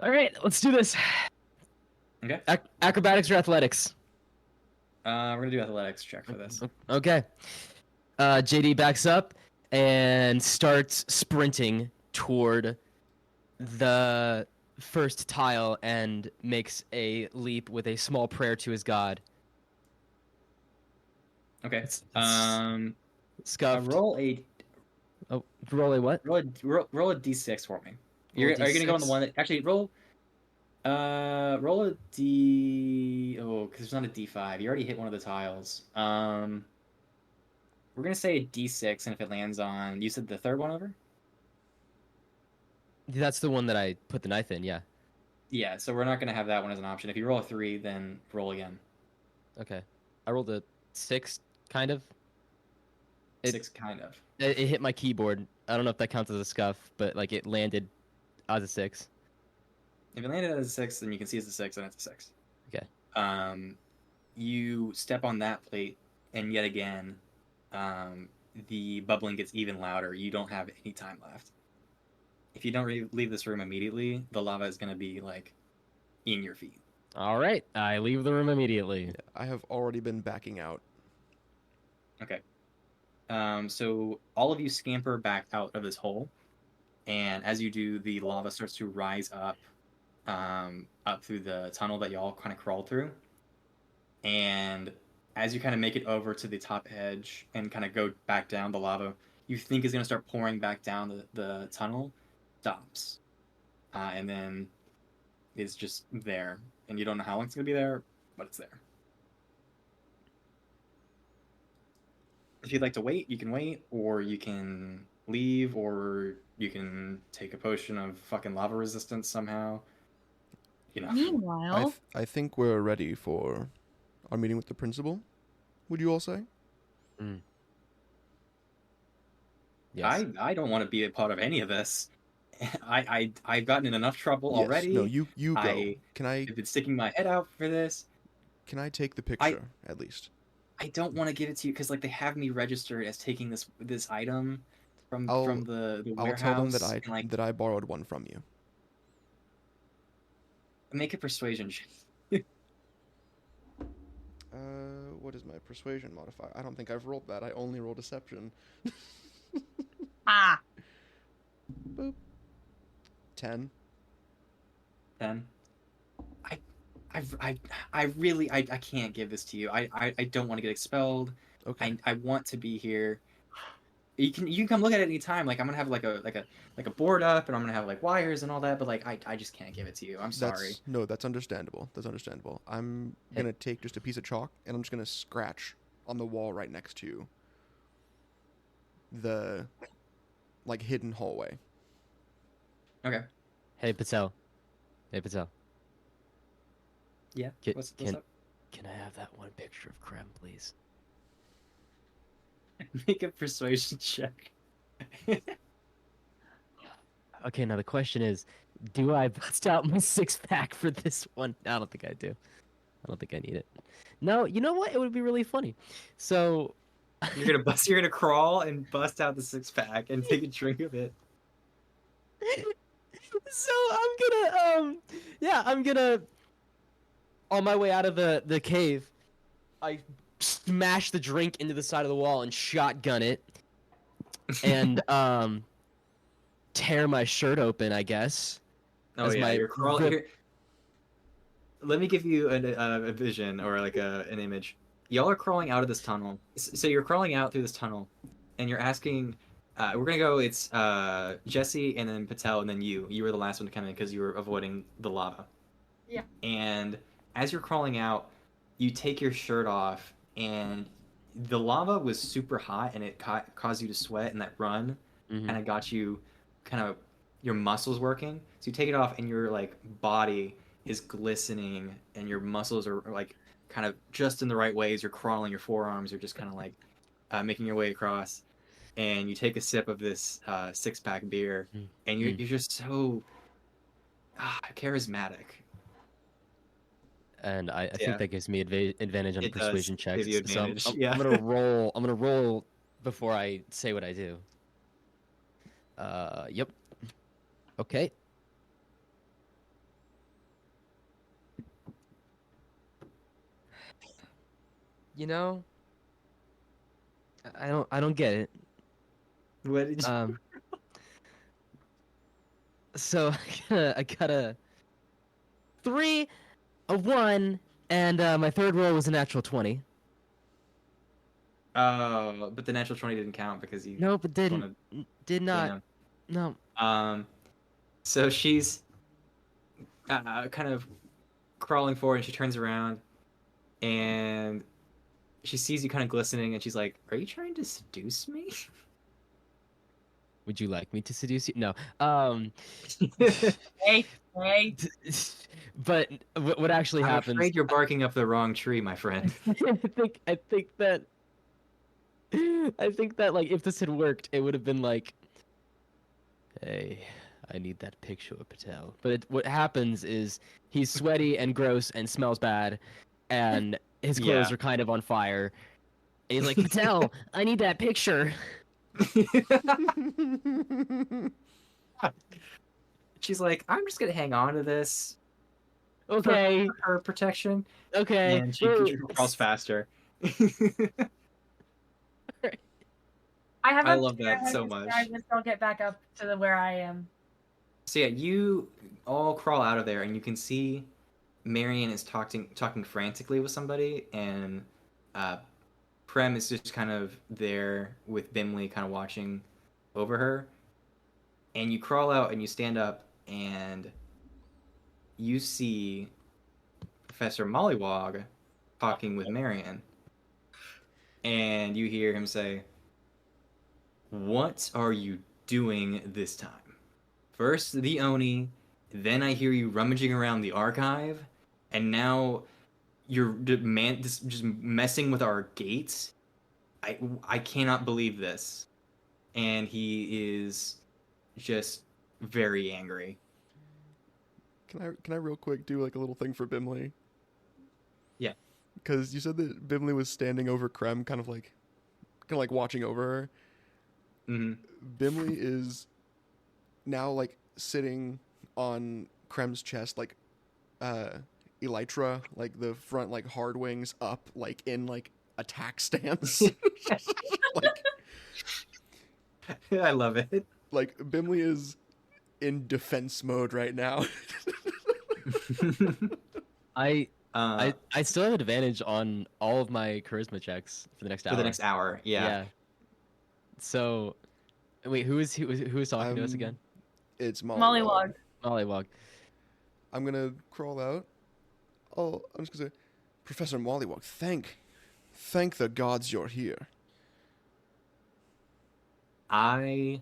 Speaker 2: All right, let's do this.
Speaker 1: Okay.
Speaker 2: Acrobatics or athletics?
Speaker 1: We're gonna do athletics check for this.
Speaker 2: Okay. JD backs up and starts sprinting toward the first tile and makes a leap with a small prayer to his god.
Speaker 1: Okay.
Speaker 2: It's
Speaker 1: Roll
Speaker 2: scuffed.
Speaker 1: roll
Speaker 2: Roll a what?
Speaker 1: roll a d6 for me.
Speaker 2: Roll a
Speaker 1: Are you gonna go on the
Speaker 2: D6?
Speaker 1: one that actually roll a d because there's not a d5. You already hit one of the tiles. We're gonna say a d6, and if it lands on, you said the third one over.
Speaker 2: That's the one that I put the knife in. Yeah.
Speaker 1: Yeah, so we're not gonna have that one as an option. If you roll a 3, then roll again.
Speaker 2: Okay. I rolled a 6, kind of.
Speaker 1: 6, kind of.
Speaker 2: It hit my keyboard. I don't know if that counts as a scuff, but like it landed as a 6.
Speaker 1: If it landed as a 6, then you can see it's a 6, and it's a 6.
Speaker 2: Okay.
Speaker 1: You step on that plate, and yet again, the bubbling gets even louder. You don't have any time left. If you don't leave this room immediately, the lava is going to be like in your feet.
Speaker 2: All right. I leave the room immediately.
Speaker 4: Yeah, I have already been backing out.
Speaker 1: Okay. So all of you scamper back out of this hole, and as you do, the lava starts to rise up, up through the tunnel that you all kind of crawled through. And as you kind of make it over to the top edge and kind of go back down, the lava you think is going to start pouring back down the tunnel stops, and then it's just there, and you don't know how long it's going to be there, but it's there. If you'd like to wait, you can wait, or you can leave, or you can take a potion of fucking lava resistance somehow. You know.
Speaker 3: Meanwhile,
Speaker 4: I think we're ready for our meeting with the principal. Would you all say?
Speaker 2: Yes.
Speaker 1: I don't want to be a part of any of this. I've gotten in enough trouble
Speaker 4: Yes.
Speaker 1: already.
Speaker 4: No, you go.
Speaker 1: I've been sticking my head out for this.
Speaker 4: Can I take the picture at least?
Speaker 1: I don't want to give it to you because like they have me registered as taking this item from
Speaker 4: I'll
Speaker 1: the warehouse.
Speaker 4: I'll tell them
Speaker 1: and, like,
Speaker 4: that I borrowed one from you.
Speaker 1: make a persuasion check.
Speaker 4: What is my persuasion modifier? I don't think I've rolled that. I only roll deception.
Speaker 3: ah,
Speaker 4: Boop. 10.
Speaker 1: 10. I really can't give this to you. I don't want to get expelled.
Speaker 4: Okay.
Speaker 1: I want to be here. You can come look at it any time. Like I'm gonna have like a board up, and I'm gonna have like wires and all that. But like I just can't give it to you. I'm sorry.
Speaker 4: That's understandable. That's understandable. I'm gonna take just a piece of chalk and I'm just gonna scratch on the wall right next to the like hidden hallway.
Speaker 1: Okay.
Speaker 2: Hey Patel.
Speaker 1: Yeah.
Speaker 2: Can-
Speaker 1: What's
Speaker 2: can-
Speaker 1: up?
Speaker 2: Can I have that one picture of Krem, please?
Speaker 1: Make a persuasion check.
Speaker 2: Okay, now the question is, do I bust out my 6-pack for this one? I don't think I do. I don't think I need it. No, you know what? It would be really funny. So,
Speaker 1: You're gonna crawl and bust out the 6-pack and take a drink of it.
Speaker 2: so I'm gonna on my way out of the cave, I smash the drink into the side of the wall and shotgun it, and tear my shirt open, I guess.
Speaker 1: Oh
Speaker 2: as
Speaker 1: yeah,
Speaker 2: my
Speaker 1: you're crawling.
Speaker 2: rip-
Speaker 1: Let me give you a vision or like an image. Y'all are crawling out of this tunnel. So you're crawling out through this tunnel, and you're asking. We're gonna go. It's Jesse and then Patel and then you. You were the last one to come in because you were avoiding the lava.
Speaker 3: Yeah.
Speaker 1: And as you're crawling out, you take your shirt off, and the lava was super hot, and it caused you to sweat, and that run
Speaker 2: Mhm.
Speaker 1: kind of got you, kind of your muscles working. So you take it off, and your like body is glistening, and your muscles are like kind of just in the right ways. You're crawling, your forearms are just kind of like making your way across, and you take a sip of this 6-pack beer, and you're just so charismatic.
Speaker 2: And I
Speaker 1: Yeah.
Speaker 2: think that gives me advantage on
Speaker 1: It does
Speaker 2: persuasion checks.
Speaker 1: give you
Speaker 2: So
Speaker 1: advantage,
Speaker 2: I'm
Speaker 1: yeah.
Speaker 2: gonna roll. I'm gonna roll before I say what I do. Yep. Okay. You know, I don't get it.
Speaker 1: What did you...
Speaker 2: So I got a 3, a 1, and my third roll was a natural 20.
Speaker 1: Oh, but the natural 20 didn't count because you
Speaker 2: Nope, it didn't.
Speaker 1: wanted-
Speaker 2: Did not. No.
Speaker 1: So she's kind of crawling forward, and she turns around, and she sees you kind of glistening, and she's like, "Are you trying to seduce me?"
Speaker 2: Would you like me to seduce you? No.
Speaker 3: Hey, hey.
Speaker 2: But what actually
Speaker 1: I'm
Speaker 2: happens?
Speaker 1: afraid you're barking up the wrong tree, my friend.
Speaker 2: I think that like if this had worked, it would have been like, hey, I need that picture of Patel. But what happens is he's sweaty and gross and smells bad, and his clothes
Speaker 1: Yeah.
Speaker 2: are kind of on fire. And he's like, Patel, I need that picture.
Speaker 1: She's like, "I'm just gonna hang on to this
Speaker 2: Okay,
Speaker 1: for her protection,"
Speaker 2: okay.
Speaker 1: and she crawls faster.
Speaker 3: I
Speaker 1: I love that so much.
Speaker 3: I guess I'll get back up to where I am.
Speaker 1: So yeah, you all crawl out of there, and you can see Marion is talking frantically with somebody, and Prem is just kind of there with Bimley, kind of watching over her. And you crawl out, and you stand up, and you see Professor Mollywog talking with Marion, and you hear him say, "What are you doing this time? First the Oni, then I hear you rummaging around the archive, and now you're just messing with our gates. I cannot believe this." And he is just very angry.
Speaker 4: Can I real quick do like a little thing for Bimley?
Speaker 1: Yeah.
Speaker 4: Because you said that Bimley was standing over Krem, kind of like watching over her.
Speaker 1: Mm-hmm.
Speaker 4: Bimley is now like sitting on Krem's chest, like Elytra, like the front like hard wings up, like in like attack stance. like
Speaker 1: I love it.
Speaker 4: like Bimley is in defense mode right now.
Speaker 2: I still have advantage on all of my charisma checks for the next hour.
Speaker 1: for the next hour. Yeah.
Speaker 2: So, wait, who is talking to us again?
Speaker 4: It's
Speaker 3: Mollywog.
Speaker 2: Mollywog.
Speaker 4: I'm gonna crawl out. Oh, I'm just gonna say, Professor Mollywog, thank the gods you're here.
Speaker 1: I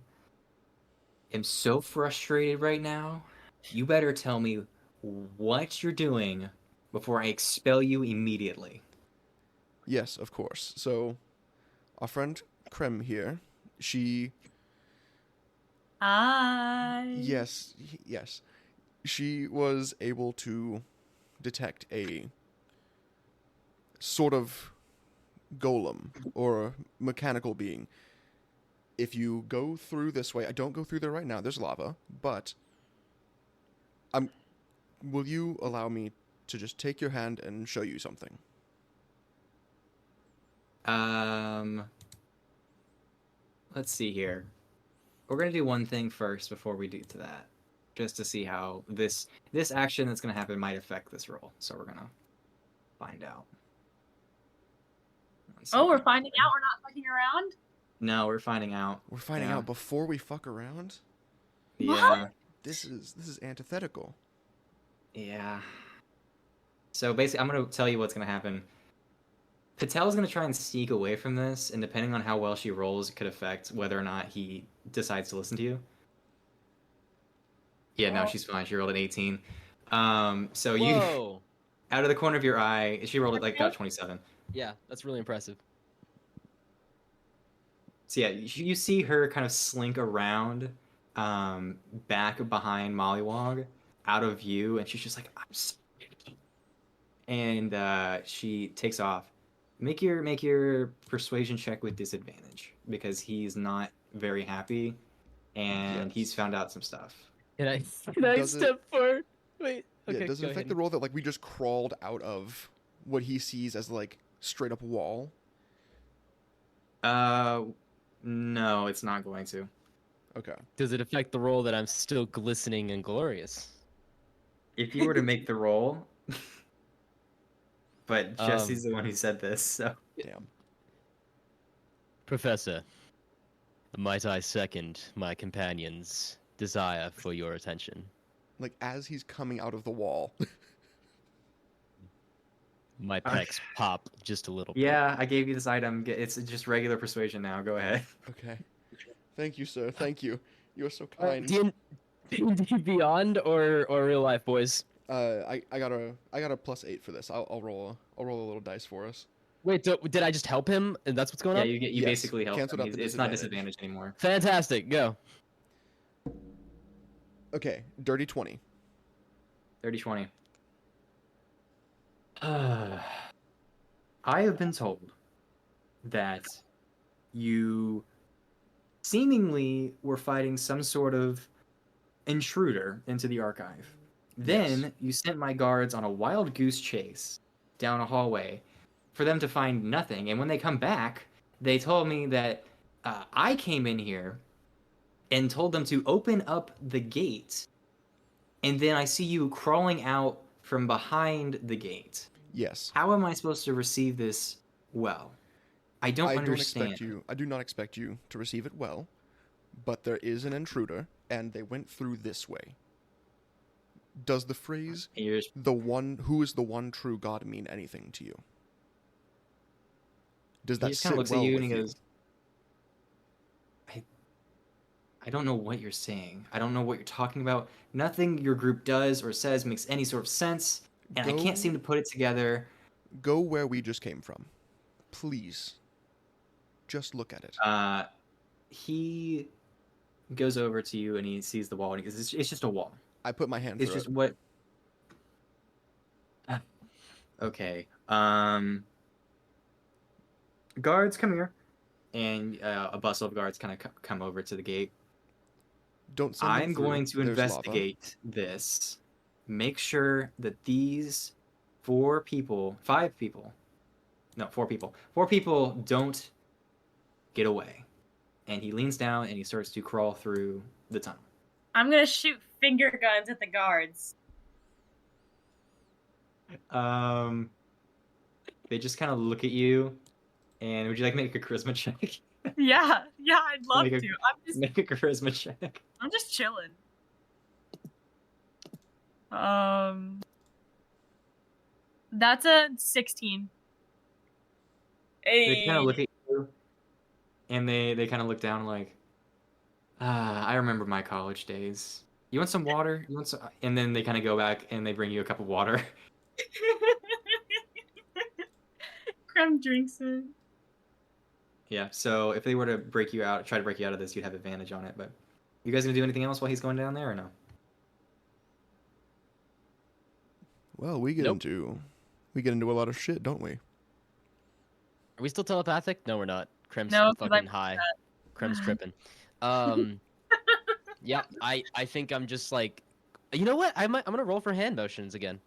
Speaker 1: am so frustrated right now. You better tell me what you're doing before I expel you immediately.
Speaker 4: Yes, of course. So, our friend Krem here, she...
Speaker 3: Hi.
Speaker 4: Yes, yes. She was able to detect a sort of golem or mechanical being. If you go through this way, I don't go through there right now. There's lava, but will you allow me to just take your hand and show you something?
Speaker 1: Let's see here. We're gonna do one thing first before we do to that, just to see how this action that's gonna happen might affect this roll. So we're gonna find out.
Speaker 3: Oh, we're finding out. We're not fucking around.
Speaker 1: No, we're finding out.
Speaker 4: We're finding out before we fuck around.
Speaker 1: Yeah.
Speaker 4: This is antithetical.
Speaker 1: Yeah. So basically, I'm gonna tell you what's gonna happen. Patel's gonna try and sneak away from this, and depending on how well she rolls, it could affect whether or not he decides to listen to you. Yeah, no, she's fine. She rolled an 18. So you,
Speaker 2: Whoa.
Speaker 1: out of the corner of your eye, she rolled it like about 27.
Speaker 2: Yeah, that's really impressive.
Speaker 1: So yeah, you see her kind of slink around, back behind Mollywog, out of view, and she's just like, I'm sorry. And she takes off. Make your persuasion check with disadvantage because he's not very happy, and he's found out some stuff.
Speaker 2: Can I step forward? Wait. Okay.
Speaker 4: Yeah, does it affect the role that like we just crawled out of what he sees as like straight up wall?
Speaker 1: No, it's not going to.
Speaker 4: Okay.
Speaker 2: Does it affect the role that I'm still glistening and glorious?
Speaker 1: If you were to make the roll, but Jesse's the one who said this, so.
Speaker 4: Damn.
Speaker 2: Professor, might I second my companion's desire for your attention?
Speaker 4: Like as he's coming out of the wall.
Speaker 2: My pecs pop just a little bit.
Speaker 1: Yeah, I gave you this item. It's just regular persuasion now. Go ahead.
Speaker 4: Okay. Thank you, sir. Thank you. You are so kind.
Speaker 2: D&D Beyond or real life, boys?
Speaker 4: I got a +8 for this. I'll roll a little dice for us.
Speaker 2: Wait, did I just help him? And that's what's going
Speaker 1: Yeah,
Speaker 2: on?
Speaker 1: you basically help
Speaker 4: Canceled
Speaker 1: him.
Speaker 4: out the
Speaker 1: It's not disadvantage anymore.
Speaker 2: Fantastic. Go.
Speaker 4: Okay, dirty 20.
Speaker 1: 30-20. I have been told that you seemingly were fighting some sort of intruder into the archive. Then you sent my guards on a wild goose chase down a hallway for them to find nothing. And when they come back, they told me that I came in here and told them to open up the gate. And then I see you crawling out from behind the gate.
Speaker 4: Yes.
Speaker 1: How am I supposed to receive this well? I don't understand.
Speaker 4: I do not expect you to receive it well, but there is an intruder, and they went through this way. Does the phrase "who is the one true God" mean anything to you? Does that sit well with you? And he goes,
Speaker 1: I don't know what you're saying. I don't know what you're talking about. Nothing your group does or says makes any sort of sense, and I can't seem to put it together.
Speaker 4: Go where we just came from. Please. Just look at it.
Speaker 1: He goes over to you and he sees the wall and he goes, it's just a wall.
Speaker 4: I put my hand
Speaker 1: through it. It's just what... Okay. Guards, come here. And a bustle of guards kind of come over to the gate.
Speaker 4: Don't send them
Speaker 1: I'm
Speaker 4: through.
Speaker 1: going to
Speaker 4: There's
Speaker 1: investigate this. Make sure that these 4 people don't get away. And he leans down and he starts to crawl through the tunnel.
Speaker 3: I'm gonna shoot finger guns at the guards.
Speaker 1: They just kind of look at you. And would you like to make a charisma check?
Speaker 3: Yeah, I'd love to.
Speaker 1: Make a charisma check.
Speaker 3: I'm just chilling. That's a 16.
Speaker 1: They kind of look at you, and they kind of look down like, I remember my college days. You want some water? You want some? And then they kind of go back and they bring you a cup of water.
Speaker 3: Creme drinks it.
Speaker 1: Yeah. So if they were to try to break you out of this, you'd have advantage on it. But You guys gonna do anything else while he's going down there or no?
Speaker 4: Well, we get into a lot of shit, don't we?
Speaker 2: Are we still telepathic? No, we're not. Krem's
Speaker 3: No, 'cause
Speaker 2: fucking
Speaker 3: I'm
Speaker 2: high. Krem's tripping. Yeah, I think I'm just like, you know what? I'm gonna roll for hand motions again.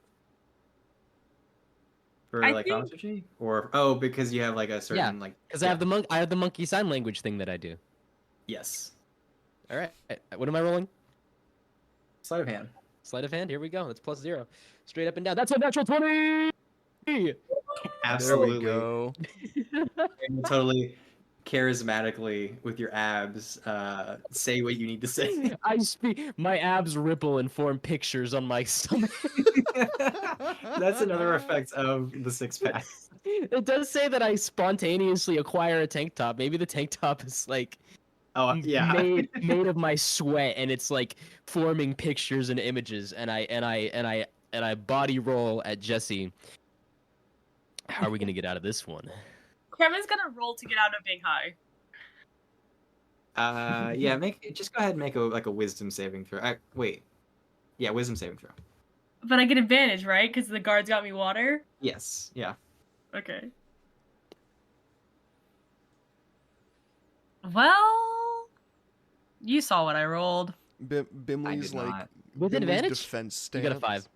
Speaker 1: For
Speaker 3: I
Speaker 1: like
Speaker 3: think-
Speaker 1: thaumaturgy? Or because you have like a certain like
Speaker 2: Because I have the monkey sign language thing that I do.
Speaker 1: Yes.
Speaker 2: All right, what am I rolling?
Speaker 1: Sleight of hand.
Speaker 2: Sleight of hand. Here we go. That's +0. Straight up and down. That's a natural 20.
Speaker 1: Absolutely.
Speaker 4: There we go.
Speaker 1: And you totally charismatically with your abs say what you need to say.
Speaker 2: I speak. My abs ripple and form pictures on my stomach.
Speaker 1: That's another effect of the six pack.
Speaker 2: It does say that I spontaneously acquire a tank top. Maybe the tank top is like
Speaker 1: Oh yeah.
Speaker 2: made of my sweat, and it's like forming pictures and images. And I body roll at Jesse. How are we gonna get out of this one?
Speaker 3: Krem is gonna roll to get out of being high.
Speaker 1: Yeah, just go ahead and make a wisdom saving throw. Wait. Yeah, wisdom saving throw.
Speaker 3: But I get advantage, right? Because the guards got me water?
Speaker 1: Yes. Yeah.
Speaker 3: Okay. Well, you saw what I rolled.
Speaker 4: Bimley's
Speaker 1: did
Speaker 4: like
Speaker 1: not.
Speaker 2: With
Speaker 4: Bimley's
Speaker 2: advantage?
Speaker 4: defense
Speaker 2: You
Speaker 4: stance.
Speaker 2: got a 5.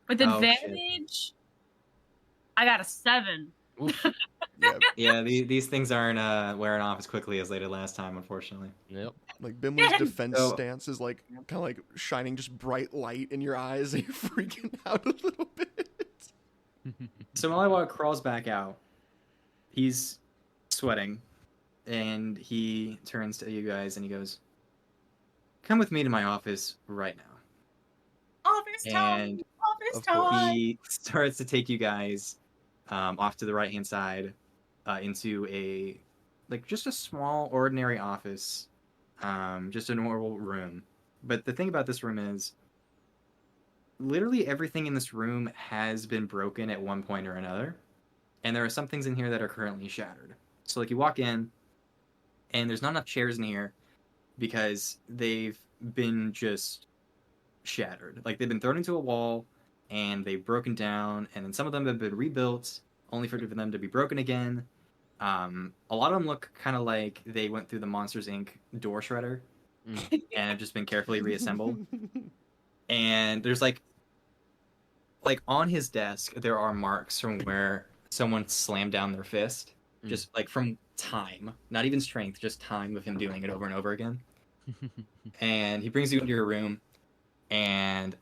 Speaker 3: With
Speaker 1: Oh, shit.
Speaker 3: advantage, I got a 7.
Speaker 2: Oof.
Speaker 4: Yeah,
Speaker 1: Yeah, these things aren't wearing off as quickly as they did last time, unfortunately.
Speaker 2: Yep.
Speaker 4: like Bimley's defense
Speaker 1: So-
Speaker 4: stance is like kind of like shining just bright light in your eyes, and you're freaking out a little bit.
Speaker 1: So Mollywood crawls back out. He's sweating, and he turns to you guys and he goes, "Come with me to my office right now."
Speaker 3: Office time!
Speaker 1: And
Speaker 3: Office
Speaker 4: of course.
Speaker 3: time!
Speaker 1: he starts to take you guys off to the right hand side into just a small ordinary office, just a normal room. But the thing about this room is literally everything in this room has been broken at one point or another, and there are some things in here that are currently shattered. So like you walk in and there's not enough chairs in here because they've been just shattered. Like they've been thrown into a wall and they've broken down, and then some of them have been rebuilt only for them to be broken again. A lot of them look kind of like they went through the Monsters Inc. door shredder and have just been carefully reassembled. And there's like on his desk there are marks from where someone slammed down their fist, just like from time, not even strength, just time of him doing it over and over again. And he brings you into your room and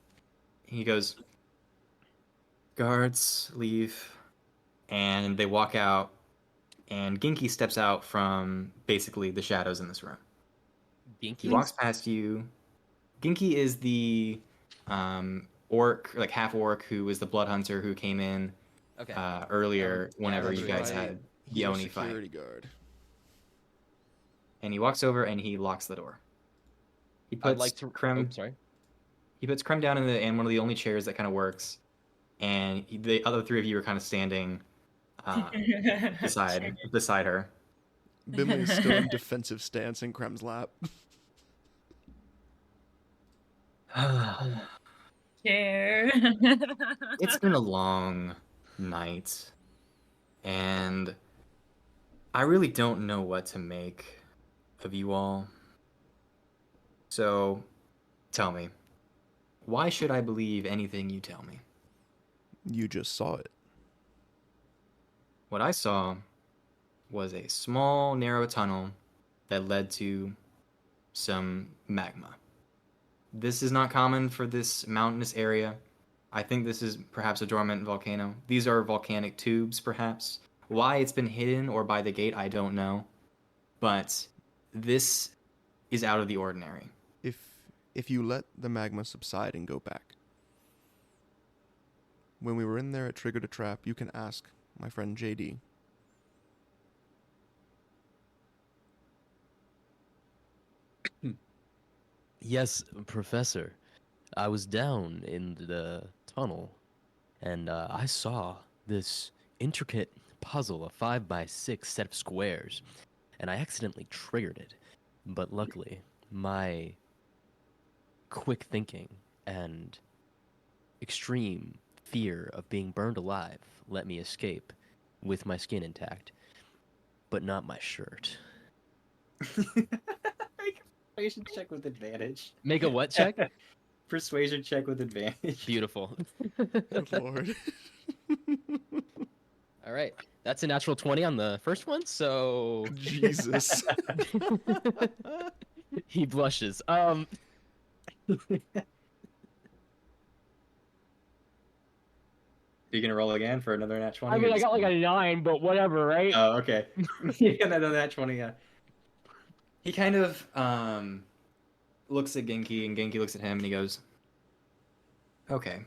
Speaker 1: he goes, "Guards, leave." And they walk out, and Ginky steps out from basically the shadows in this room. He
Speaker 2: Dinky?
Speaker 1: walks past you. Ginky is the orc, like half orc, who was the blood hunter who came in
Speaker 2: Okay.
Speaker 1: earlier whenever
Speaker 4: that's
Speaker 1: you guys
Speaker 4: right.
Speaker 1: had the
Speaker 4: Your
Speaker 1: Oni fight.
Speaker 4: security guard.
Speaker 1: And he walks over and he locks the door. He puts
Speaker 2: I'd like to.
Speaker 1: Krem.
Speaker 2: Oh, sorry.
Speaker 1: He puts Krem down in one of the only chairs that kind of works, and the other three of you are kind of standing beside her.
Speaker 4: Bimley is still in defensive stance in Krem's lap.
Speaker 3: Chair.
Speaker 1: It's been a long night, and I really don't know what to make of you all. So, tell me, why should I believe anything you tell me?
Speaker 4: You just saw it.
Speaker 1: What I saw was a small, narrow tunnel that led to some magma. This is not common for this mountainous area. I think this is perhaps a dormant volcano. These are volcanic tubes, perhaps. Why it's been hidden or by the gate, I don't know. But this is out of the ordinary.
Speaker 4: If you let the magma subside and go back. When we were in there, it triggered a trap. You can ask my friend JD.
Speaker 2: Yes, Professor. I was down in the tunnel, and I saw this intricate puzzle, a 5x6 set of squares, and I accidentally triggered it. But luckily, my quick thinking and extreme fear of being burned alive let me escape with my skin intact, but not my shirt.
Speaker 1: Persuasion check with advantage.
Speaker 2: Make a what check?
Speaker 1: Persuasion check with advantage.
Speaker 2: Beautiful.
Speaker 4: Good lord.
Speaker 2: All right. That's a natural 20 on the first one, so
Speaker 4: Jesus.
Speaker 2: he blushes.
Speaker 1: You gonna roll again for another nat 20?
Speaker 2: I mean, I got like a 9, but whatever, right?
Speaker 1: Oh, okay. You got another nat 20, yeah. He kind of looks at Genki, and Genki looks at him, and he goes, "Okay,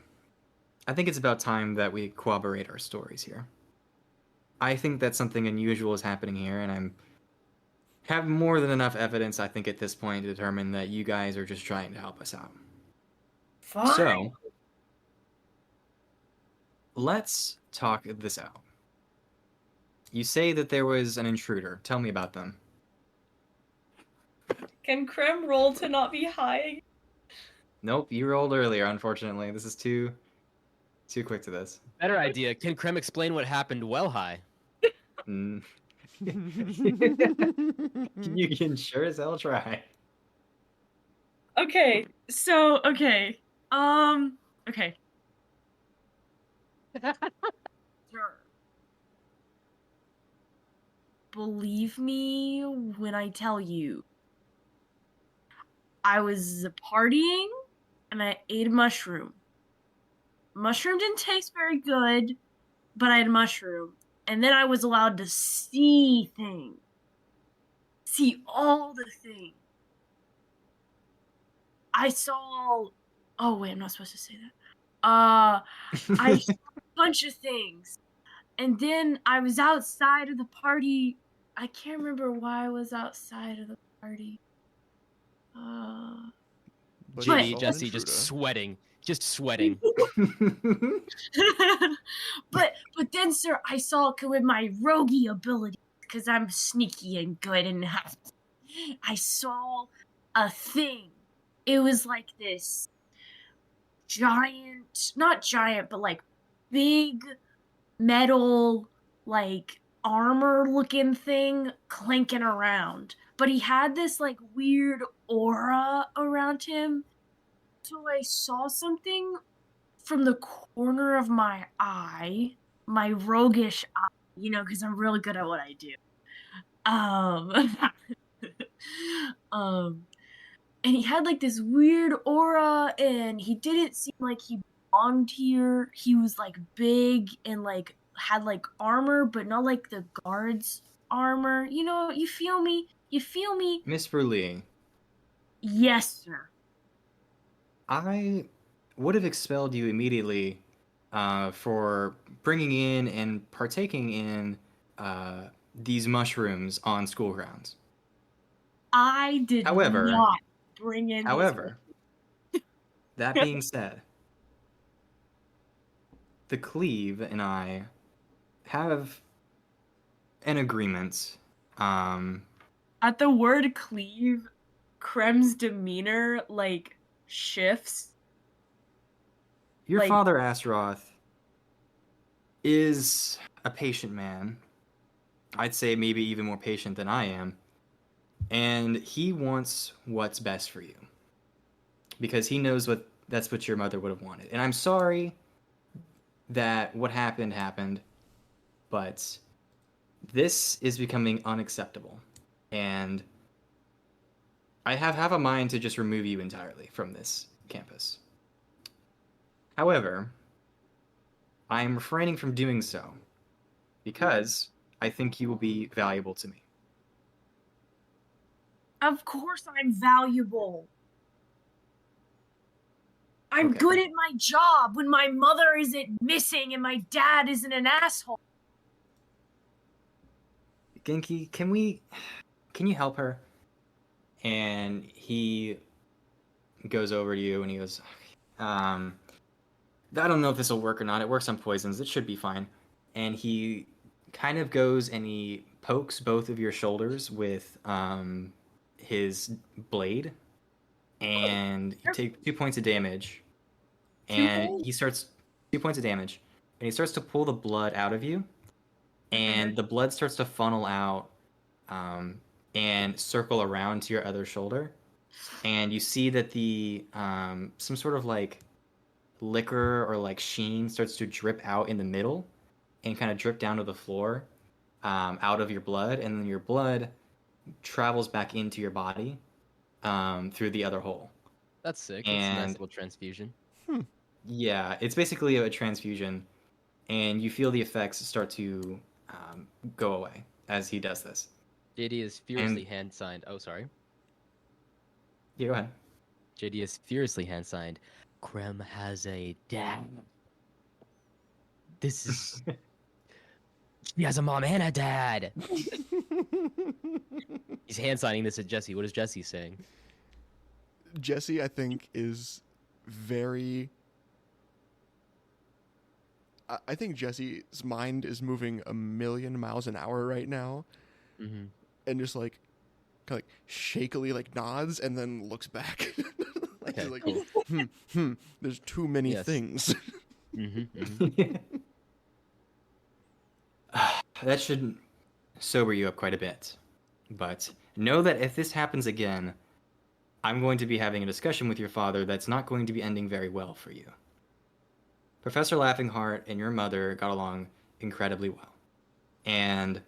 Speaker 1: I think it's about time that we corroborate our stories here. I think that something unusual is happening here, and I'm have more than enough evidence, I think, at this point to determine that you guys are just trying to help us out.
Speaker 3: Fine.
Speaker 1: So, let's talk this out. You say that there was an intruder. Tell me about them."
Speaker 3: Can Krem roll to not be high?
Speaker 1: Nope, you rolled earlier, unfortunately. This is too quick to this.
Speaker 2: Better idea. Can Krem explain what happened well high?
Speaker 1: Mm. You can sure as hell try.
Speaker 3: Okay, so okay. Okay. Sure. Believe me when I tell you. I was partying and I ate a mushroom. Mushroom didn't taste very good, but I had a mushroom. And then I was allowed to see things. See all the things. I saw... Oh, wait, I'm not supposed to say that. I saw a bunch of things. And then I was outside of the party. I can't remember why I was outside of the party.
Speaker 4: But
Speaker 2: Ginny,
Speaker 4: you saw
Speaker 2: Jesse,
Speaker 4: Intruder.
Speaker 2: just sweating.
Speaker 3: but then, sir, I saw it with my roguey ability because I'm sneaky and good, and I saw a thing. It was like this giant, not giant, but like big metal, like armor-looking thing clanking around. But he had this like weird aura around him. So I saw something from the corner of my eye, my roguish eye, you know, because I'm really good at what I do. And he had like this weird aura, and he didn't seem like he belonged here. He was like big and like had like armor, but not like the guards' armor. You know, you feel me? You feel me?
Speaker 1: Miss Bruley,
Speaker 3: Yes, sir.
Speaker 1: I would have expelled you immediately for bringing in and partaking in these mushrooms on school grounds.
Speaker 3: I did
Speaker 1: However-
Speaker 3: not bring in.
Speaker 1: However, that being said, the Cleve and I have an agreement.
Speaker 3: At the word cleave, Krem's demeanor like shifts.
Speaker 1: Your
Speaker 3: Like-
Speaker 1: father, Astaroth, is a patient man. I'd say maybe even more patient than I am. And he wants what's best for you. Because he knows that's what your mother would have wanted. And I'm sorry that what happened, but this is becoming unacceptable. And I have a mind to just remove you entirely from this campus. However, I am refraining from doing so because I think you will be valuable to me.
Speaker 3: Of course I'm valuable. I'm
Speaker 1: Okay.
Speaker 3: good at my job when my mother isn't missing and my dad isn't an asshole.
Speaker 1: Genki, can you help her? And he goes over to you and he goes, I don't know if this will work or not. It works on poisons. It should be fine. And he kind of goes and he pokes both of your shoulders with his blade, and you take 2 points of damage.
Speaker 3: Two
Speaker 1: And
Speaker 3: points?
Speaker 1: he starts 2 points of damage, and he starts to pull the blood out of you, and the blood starts to funnel out, and circle around to your other shoulder, and you see that the some sort of like liquor or like sheen starts to drip out in the middle, and kind of drip down to the floor, out of your blood, and then your blood travels back into your body, through the other hole.
Speaker 2: That's sick. It's a nice
Speaker 1: And
Speaker 2: little transfusion.
Speaker 1: yeah, it's basically a transfusion, and you feel the effects start to go away as he does this.
Speaker 2: JD is furiously hand signed. Oh, sorry.
Speaker 1: Yeah, go ahead.
Speaker 2: JD is furiously hand signed. Krem has a dad. This is. He has a mom and a dad. He's hand signing this at Jesse. What is Jesse saying?
Speaker 4: Jesse, I think, is very. I think Jesse's mind is moving a million miles an hour right now,
Speaker 2: Mm-hmm.
Speaker 4: and just like, kind of like shakily like nods and then looks back. Like,
Speaker 2: Okay,
Speaker 4: he's like,
Speaker 2: cool.
Speaker 4: There's too many
Speaker 2: Yes.
Speaker 4: things.
Speaker 2: Mm-hmm, mm-hmm.
Speaker 1: That should sober you up quite a bit. But know that if this happens again, I'm going to be having a discussion with your father that's not going to be ending very well for you. Professor Laughingheart and your mother got along incredibly well. And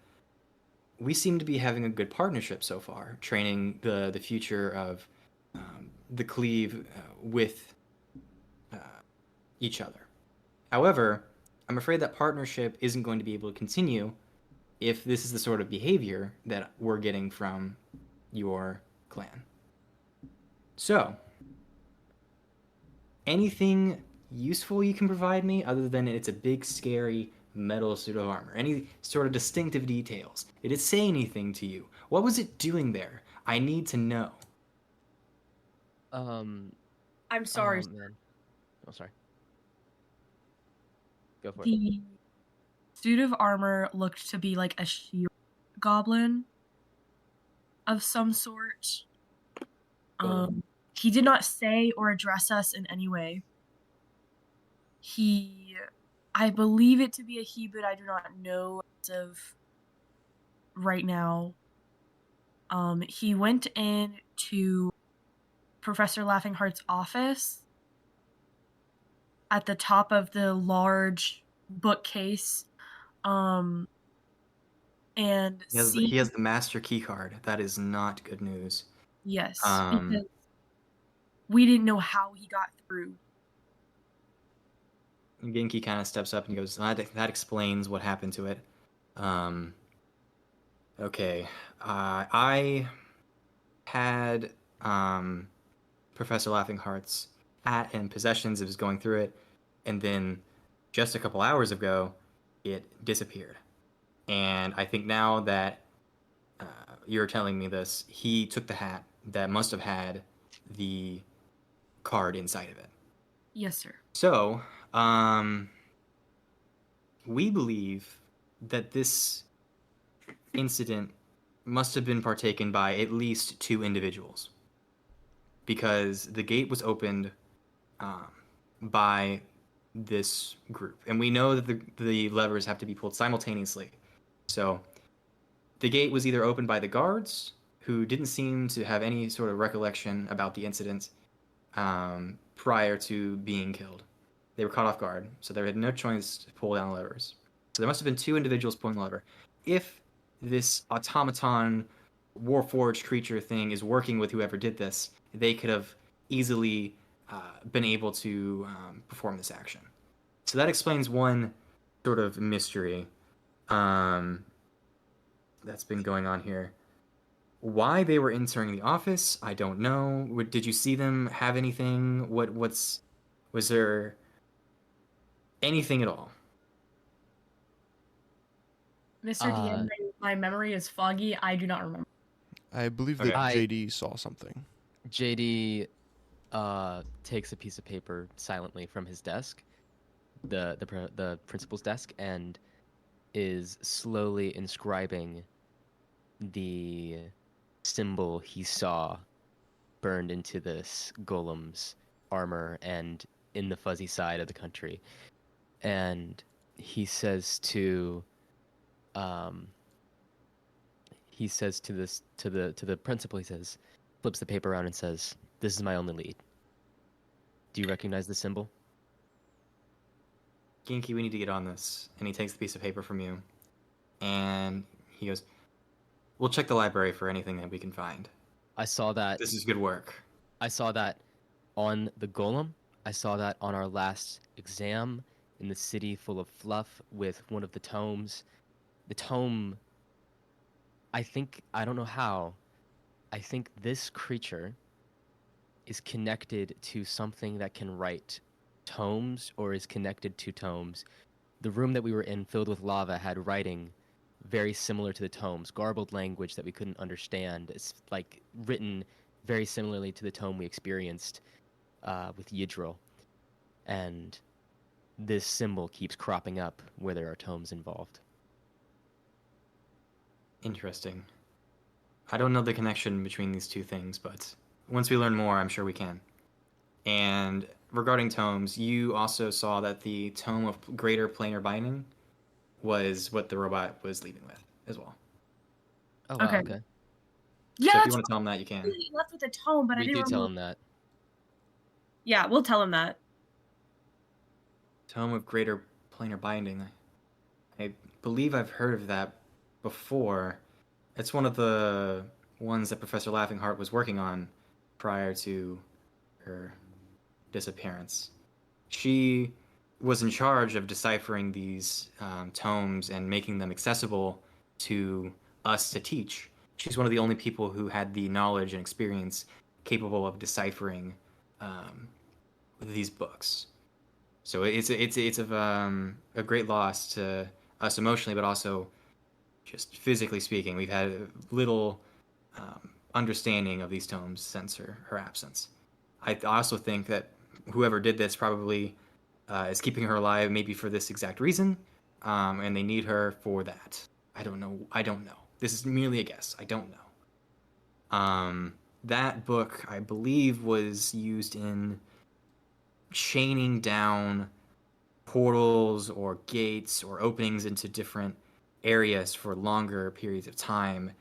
Speaker 1: we seem to be having a good partnership so far, training the future of the Cleve with each other. However, I'm afraid that partnership isn't going to be able to continue if this is the sort of behavior that we're getting from your clan. So, anything useful you can provide me other than it's a big, scary metal suit of armor? Any sort of distinctive details? Did it say anything to you? What was it doing there? I need to know.
Speaker 3: I'm sorry.
Speaker 2: Man. Oh, sorry. Go for it.
Speaker 3: The suit of armor looked to be like a shield goblin of some sort. He did not say or address us in any way. I believe it to be a he, but I do not know as of right now. He went in to Professor Laughingheart's office at the top of the large bookcase, and
Speaker 1: He has the master key card. That is not good news.
Speaker 3: Yes, because we didn't know how he got through.
Speaker 1: Genki kind of steps up and goes, that explains what happened to it. Okay. I had Professor Laughingheart's hat and possessions. It was going through it. And then just a couple hours ago, it disappeared. And I think now that you're telling me this, he took the hat that must have had the card inside of it.
Speaker 3: Yes, sir.
Speaker 1: So, we believe that this incident must have been partaken by at least 2 individuals, because the gate was opened by this group, and we know that the levers have to be pulled simultaneously. So, the gate was either opened by the guards, who didn't seem to have any sort of recollection about the incident prior to being killed. They were caught off guard, so they had no choice to pull down the levers. So there must have been 2 individuals pulling the lever. If this automaton warforged creature thing is working with whoever did this, they could have easily been able to perform this action. So that explains one sort of mystery that's been going on here. Why they were entering the office, I don't know. Did you see them have anything? Was there anything at all?
Speaker 3: Mr. DM, my memory is foggy. I do not remember.
Speaker 4: I believe that
Speaker 2: Okay.
Speaker 4: JD saw something.
Speaker 2: JD takes a piece of paper silently from his desk, the principal's desk, and is slowly inscribing the symbol he saw burned into this golem's armor and in the fuzzy side of the country. And he says to the principal, he says, flips the paper around and says, "This is my only lead. Do you recognize the symbol?"
Speaker 1: Ginky, we need to get on this. And he takes the piece of paper from you. And he goes, we'll check the library for anything that we can find.
Speaker 2: I saw that.
Speaker 1: This is good work.
Speaker 2: I saw that on the golem. I saw that on our last exam in the city full of fluff with one of the tomes. The tome, I don't know how, I think this creature is connected to something that can write tomes or is connected to tomes. The room that we were in, filled with lava, had writing very similar to the tomes, garbled language that we couldn't understand. It's like written very similarly to the tome we experienced with Yidril. And this symbol keeps cropping up where there are tomes involved.
Speaker 1: Interesting. I don't know the connection between these two things, but once we learn more, I'm sure we can. And regarding tomes, you also saw that the tome of greater planar binding was what the robot was leaving with as well.
Speaker 2: Oh, wow,
Speaker 3: Okay.
Speaker 2: okay.
Speaker 3: Yeah,
Speaker 1: So if
Speaker 3: that's
Speaker 1: you want to tell him that, you can.
Speaker 3: he left with a tome, but I
Speaker 2: We
Speaker 3: didn't
Speaker 2: do tell
Speaker 3: remember.
Speaker 2: him that.
Speaker 3: Yeah, we'll tell him that.
Speaker 1: Tome of greater planar binding. I believe I've heard of that before. It's one of the ones that Professor Laughingheart was working on prior to her disappearance. She was in charge of deciphering these tomes and making them accessible to us to teach. She's one of the only people who had the knowledge and experience capable of deciphering these books. So it's a great loss to us emotionally, but also just physically speaking. We've had little understanding of these tomes since her absence. I also think that whoever did this probably is keeping her alive, maybe for this exact reason, and they need her for that. I don't know. This is merely a guess. I don't know. That book, I believe, was used in chaining down portals or gates or openings into different areas for longer periods of time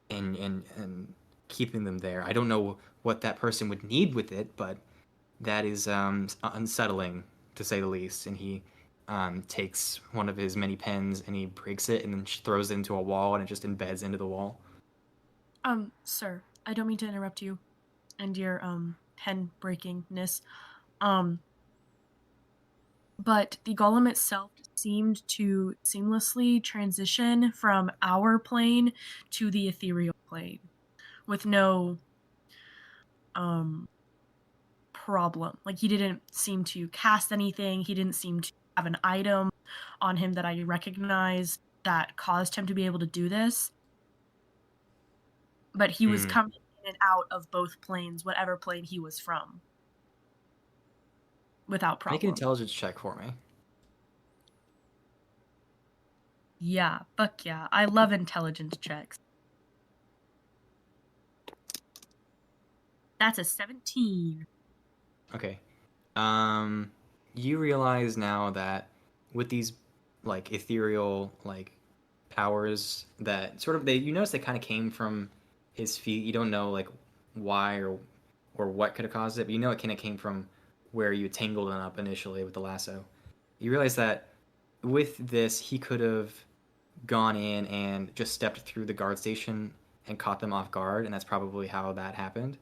Speaker 1: and keeping them there. I don't know what that person would need with it, but that is unsettling, to say the least. And he takes one of his many pens and he breaks it and then throws it into a wall and it just embeds into the wall.
Speaker 3: Sir, I don't mean to interrupt you and your pen breakingness. But the golem itself seemed to seamlessly transition from our plane to the ethereal plane with no problem. Like, he didn't seem to cast anything. He didn't seem to have an item on him that I recognize that caused him to be able to do this. But he was coming in and out of both planes, whatever plane he was from, without problem.
Speaker 1: Make an intelligence check for me.
Speaker 3: Yeah, fuck yeah. I love intelligence checks. That's a 17.
Speaker 1: Okay. You realize now that with these like ethereal like powers that sort of you notice they kind of came from his feet. You don't know like why or what could have caused it, but you know it kind of came from where you tangled him up initially with the lasso. You realize that with this he could have gone in and just stepped through the guard station and caught them off guard, and that's probably how that happened.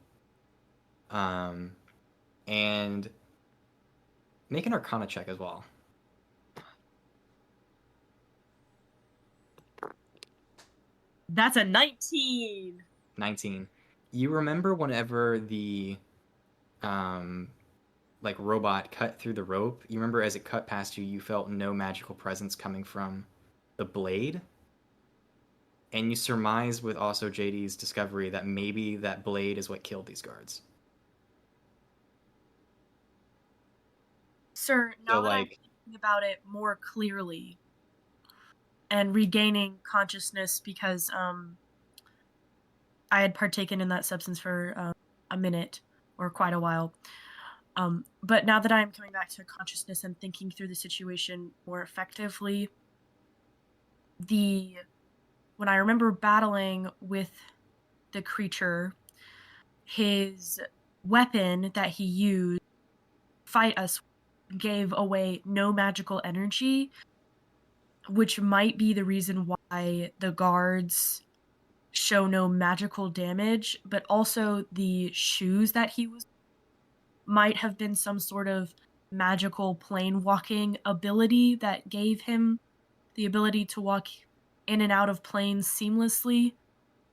Speaker 1: And make an Arcana check as well.
Speaker 3: That's a 19.
Speaker 1: 19. You remember whenever the like robot cut through the rope? You remember as it cut past you, you felt no magical presence coming from the blade? And you surmise with also JD's discovery that maybe that blade is what killed these guards.
Speaker 3: Sir, now
Speaker 1: So,
Speaker 3: that I'm
Speaker 1: like,
Speaker 3: thinking about it more clearly and regaining consciousness because I had partaken in that substance for a minute or quite a while. But now that I'm coming back to consciousness and thinking through the situation more effectively, when I remember battling with the creature, his weapon that he used to fight us gave away no magical energy, which might be the reason why the guards show no magical damage, but also the shoes that he was might have been some sort of magical plane walking ability that gave him the ability to walk in and out of planes seamlessly,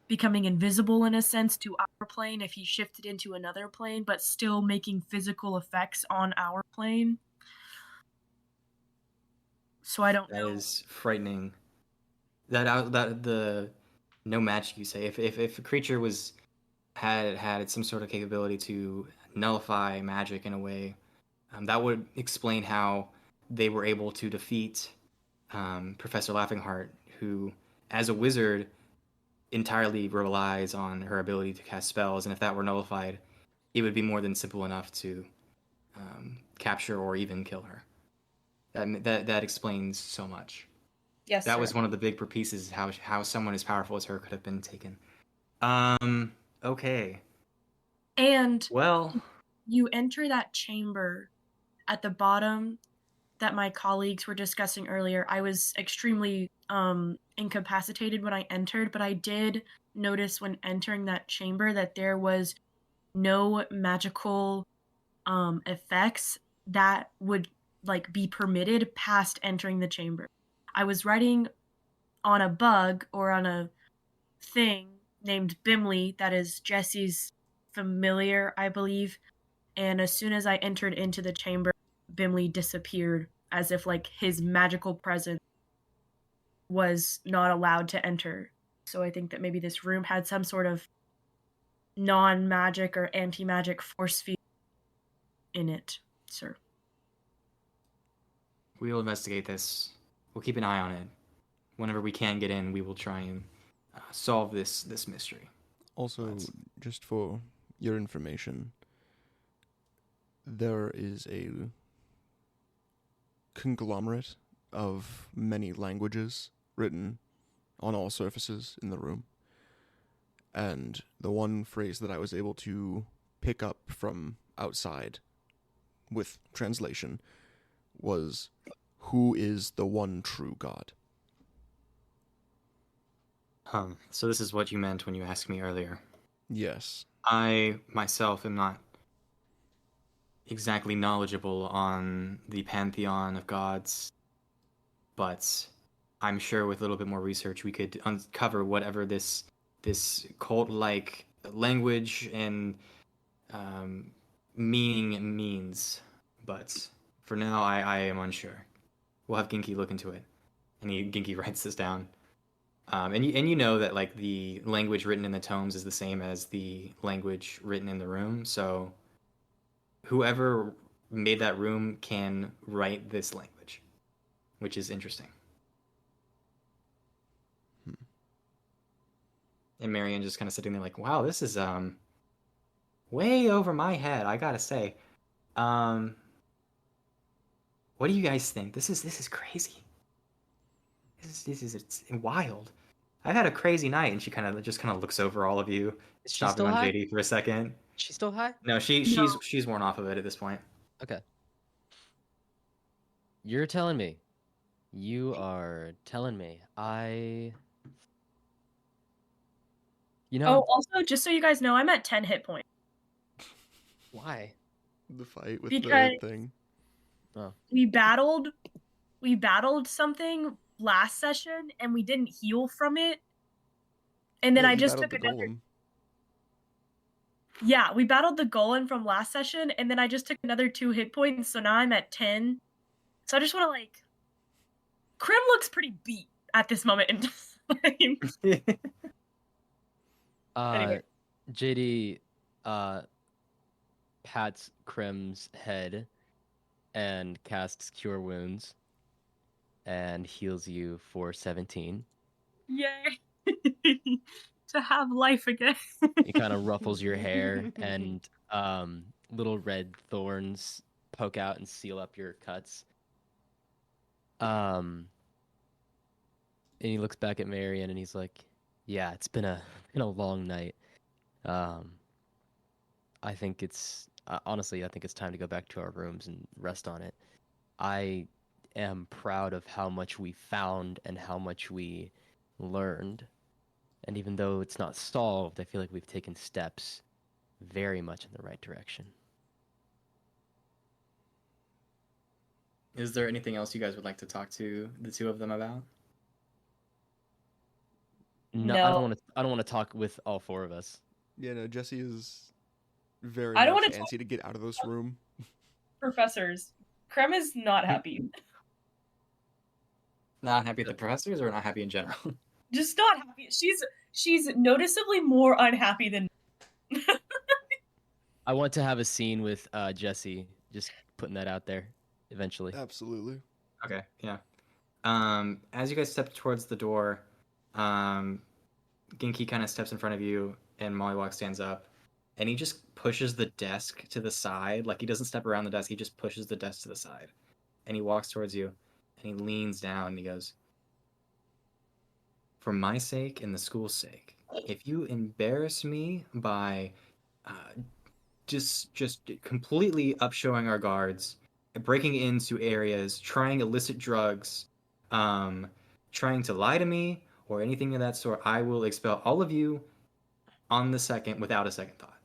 Speaker 3: becoming invisible in a sense to our plane if he shifted into another plane, but still making physical effects on our plane. So I don't
Speaker 1: That
Speaker 3: know.
Speaker 1: is frightening. That the no magic you say. If a creature had some sort of capability to nullify magic in a way, that would explain how they were able to defeat Professor Laughingheart, who, as a wizard, entirely relies on her ability to cast spells. And if that were nullified, it would be more than simple enough to capture or even kill her. That explains so much.
Speaker 3: Yes,
Speaker 1: That
Speaker 3: sir.
Speaker 1: was one of the big pieces how someone as powerful as her could have been taken. Okay.
Speaker 3: And
Speaker 1: Well,
Speaker 3: you enter that chamber at the bottom that my colleagues were discussing earlier. I was extremely incapacitated when I entered, but I did notice when entering that chamber that there was no magical effects that would like be permitted past entering the chamber. I was writing on a bug or on a thing named Bimley that is Jesse's familiar, I believe. And as soon as I entered into the chamber, Bimley disappeared as if like his magical presence was not allowed to enter. So I think that maybe this room had some sort of non-magic or anti-magic force field in it, sir.
Speaker 1: we will investigate this. We'll keep an eye on it. Whenever we can get in, we will try and solve this mystery.
Speaker 4: Also, just for your information, there is a conglomerate of many languages written on all surfaces in the room. And the one phrase that I was able to pick up from outside with translation was, "Who is the one true God?"
Speaker 1: So this is what you meant when you asked me earlier.
Speaker 4: Yes.
Speaker 1: I myself am not exactly knowledgeable on the pantheon of gods, but I'm sure with a little bit more research we could uncover whatever this cult-like language and meaning means. But for now, I am unsure. We'll have Ginky look into it, and Ginky writes this down. And you know that like the language written in the tomes is the same as the language written in the room, so whoever made that room can write this language, which is interesting. And Marianne just kind of sitting there like, wow, this is way over my head, I gotta say. What do you guys think? This is crazy. This is it's wild. I've had a crazy night, and she kind of looks over all of you,
Speaker 2: Is she
Speaker 1: stopping
Speaker 2: still
Speaker 1: on
Speaker 2: high?
Speaker 1: JD for a second.
Speaker 2: She's still high?
Speaker 1: No,
Speaker 3: No.
Speaker 1: she's worn off of it at this point.
Speaker 2: Okay. You're telling me. You are telling me. You know,
Speaker 3: Oh, also, just so you guys know, I'm at 10 hit points.
Speaker 2: why?
Speaker 4: The fight with
Speaker 3: Because-
Speaker 4: the thing.
Speaker 3: We battled something last session and we didn't heal from it. And then
Speaker 4: Yeah,
Speaker 3: I
Speaker 4: you
Speaker 3: just
Speaker 4: battled
Speaker 3: took
Speaker 4: the
Speaker 3: another
Speaker 4: golem.
Speaker 3: Yeah, we battled the golem from last session, and then I just took another 2 hit points, so now I'm at 10. So I just want to, like... Krim looks pretty beat at this moment in time. Anyway.
Speaker 2: JD pats Krim's head and casts Cure Wounds and heals you for 17.
Speaker 3: Yay! to have life again.
Speaker 2: He kind of ruffles your hair, and little red thorns poke out and seal up your cuts. And he looks back at Marion, and he's like, "Yeah, it's been a long night. I think it's honestly, I think it's time to go back to our rooms and rest on it. I am proud of how much we found and how much we learned. And even though it's not solved, I feel like we've taken steps very much in the right direction."
Speaker 1: Is there anything else you guys would like to talk to the two of them about?
Speaker 2: No,
Speaker 3: No.
Speaker 2: I don't want to talk with all four of us.
Speaker 4: Yeah, no, Jesse is very
Speaker 3: I don't
Speaker 4: much
Speaker 3: wanna
Speaker 4: antsy to get out of this room.
Speaker 3: Professors, Krem is not happy.
Speaker 1: Not happy at the professors, or not happy in general?
Speaker 3: Just not happy. She's noticeably more unhappy than.
Speaker 2: I want to have a scene with Jesse. Just putting that out there. Eventually.
Speaker 4: Absolutely.
Speaker 1: Okay, yeah. As you guys step towards the door, Ginky kind of steps in front of you, and Mollywog stands up, and he just pushes the desk to the side. Like, he doesn't step around the desk, he just pushes the desk to the side. And he walks towards you, and he leans down, and he goes, "For my sake and the school's sake, if you embarrass me by just completely upshowing our guards, breaking into areas, trying illicit drugs, trying to lie to me, or anything of that sort, I will expel all of you on the second without a second thought.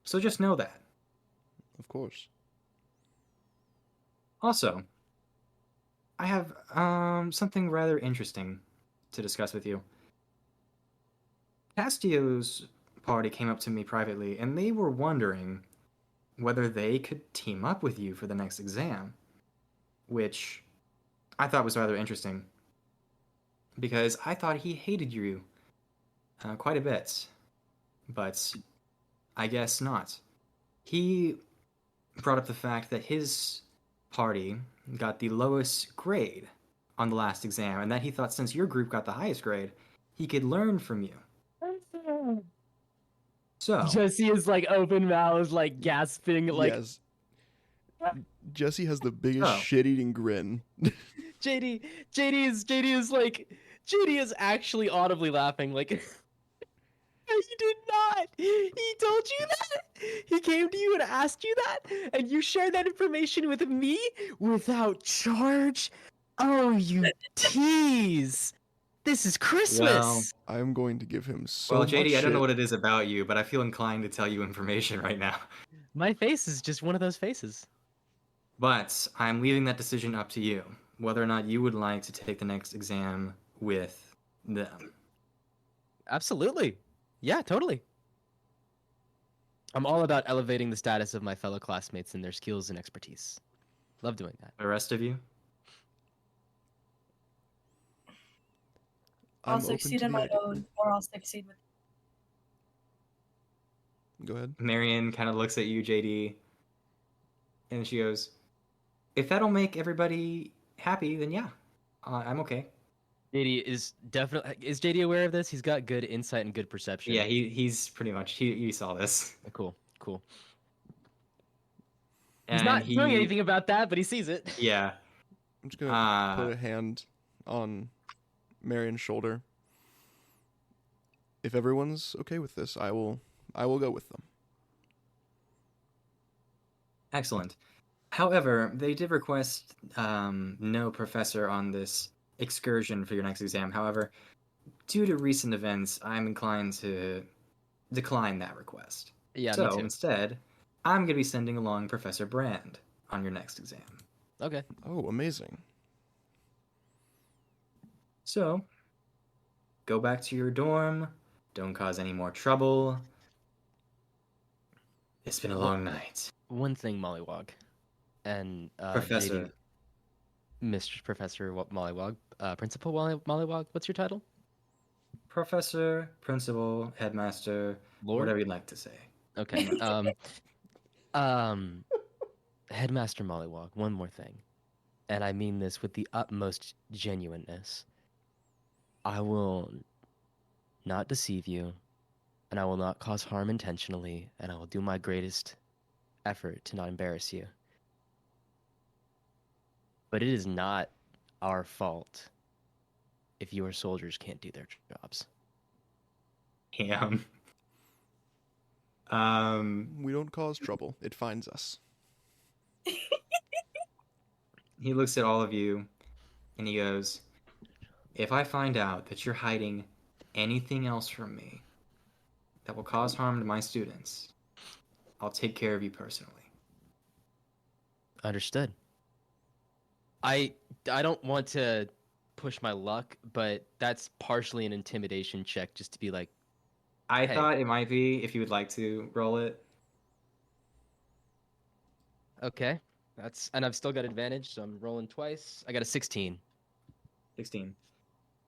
Speaker 1: So just know that."
Speaker 4: Of course.
Speaker 1: Also, I have something rather interesting to discuss with you. Castio's party came up to me privately, and they were wondering whether they could team up with you for the next exam, which I thought was rather interesting, because I thought he hated you quite a bit, but I guess not. He brought up the fact that his party got the lowest grade on the last exam, and that he thought since your group got the highest grade, he could learn from you. So,
Speaker 2: Jesse is like open mouthed, like gasping, like
Speaker 4: Yes. Jesse has the biggest
Speaker 1: Oh.
Speaker 4: shit-eating grin.
Speaker 2: JD is actually audibly laughing, like he did not. He told you that. He came to you and asked you that, and you shared that information with me without charge. Oh, you tease! This is Christmas.
Speaker 4: I am going to give him so
Speaker 1: well,
Speaker 4: much
Speaker 1: JD, I don't know
Speaker 4: shit.
Speaker 1: what it is about you, but I feel inclined to tell you information right now.
Speaker 2: My face is just one of those faces.
Speaker 1: But I'm leaving that decision up to you, whether or not you would like to take the next exam with them.
Speaker 2: Absolutely. Yeah, totally. I'm all about elevating the status of my fellow classmates and their skills and expertise. Love doing that.
Speaker 1: The rest of you?
Speaker 3: I'll
Speaker 4: I'm open
Speaker 3: succeed
Speaker 4: to
Speaker 3: on
Speaker 4: the
Speaker 3: my
Speaker 4: idea.
Speaker 3: own, or I'll succeed with.
Speaker 4: Go ahead.
Speaker 1: Marion kind of looks at you, JD, and she goes, "If that'll make everybody happy, then yeah, I'm okay."
Speaker 2: JD is definitely. Is JD aware of this? He's got good insight and good perception.
Speaker 1: Yeah, he's pretty much he saw this.
Speaker 2: Cool. Cool.
Speaker 1: And
Speaker 2: He's not doing anything about that, but he sees it.
Speaker 1: Yeah.
Speaker 4: I'm just gonna put a hand on Marion's shoulder. If everyone's okay with this, I will go with them.
Speaker 1: Excellent. However, they did request no professor on this excursion for your next exam. However, due to recent events, I'm inclined to decline that request.
Speaker 2: Yeah,
Speaker 1: So
Speaker 2: me too.
Speaker 1: instead, I'm going to be sending along Professor Brand on your next exam.
Speaker 2: Okay.
Speaker 4: Oh, amazing.
Speaker 1: So, go back to your dorm. Don't cause any more trouble. It's been a long night.
Speaker 2: One thing, Mollywog, and
Speaker 1: Professor.
Speaker 2: Mr. Professor Mollywog, Principal Mollywog. What's your title?
Speaker 1: Professor, Principal, Headmaster,
Speaker 2: Lord?
Speaker 1: whatever you'd like to say.
Speaker 2: Okay. Headmaster Mollywog. One more thing, and I mean this with the utmost genuineness. I will not deceive you, and I will not cause harm intentionally, and I will do my greatest effort to not embarrass you. But it is not our fault if your soldiers can't do their jobs.
Speaker 1: Damn.
Speaker 4: We don't cause trouble. It finds us.
Speaker 1: He looks at all of you and he goes, if I find out that you're hiding anything else from me that will cause harm to my students, I'll take care of you personally.
Speaker 2: Understood. I don't want to push my luck, but that's partially an intimidation check just to be like,
Speaker 1: I
Speaker 2: Hey.
Speaker 1: thought it might be if you would like to roll it.
Speaker 2: okay, and I've still got advantage, so I'm rolling twice. I got a 16.
Speaker 1: 16.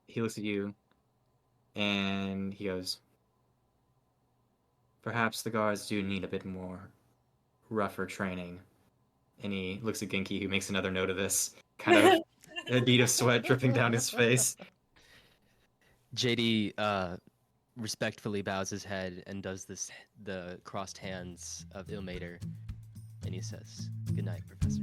Speaker 1: He looks at you and he goes, perhaps the guards do need a bit more rougher training. And he looks at Genki, who makes another note of this, kind of a bead of sweat dripping down his face.
Speaker 2: JD respectfully bows his head and does the crossed hands of Ilmater, and he says, "Good night, Professor."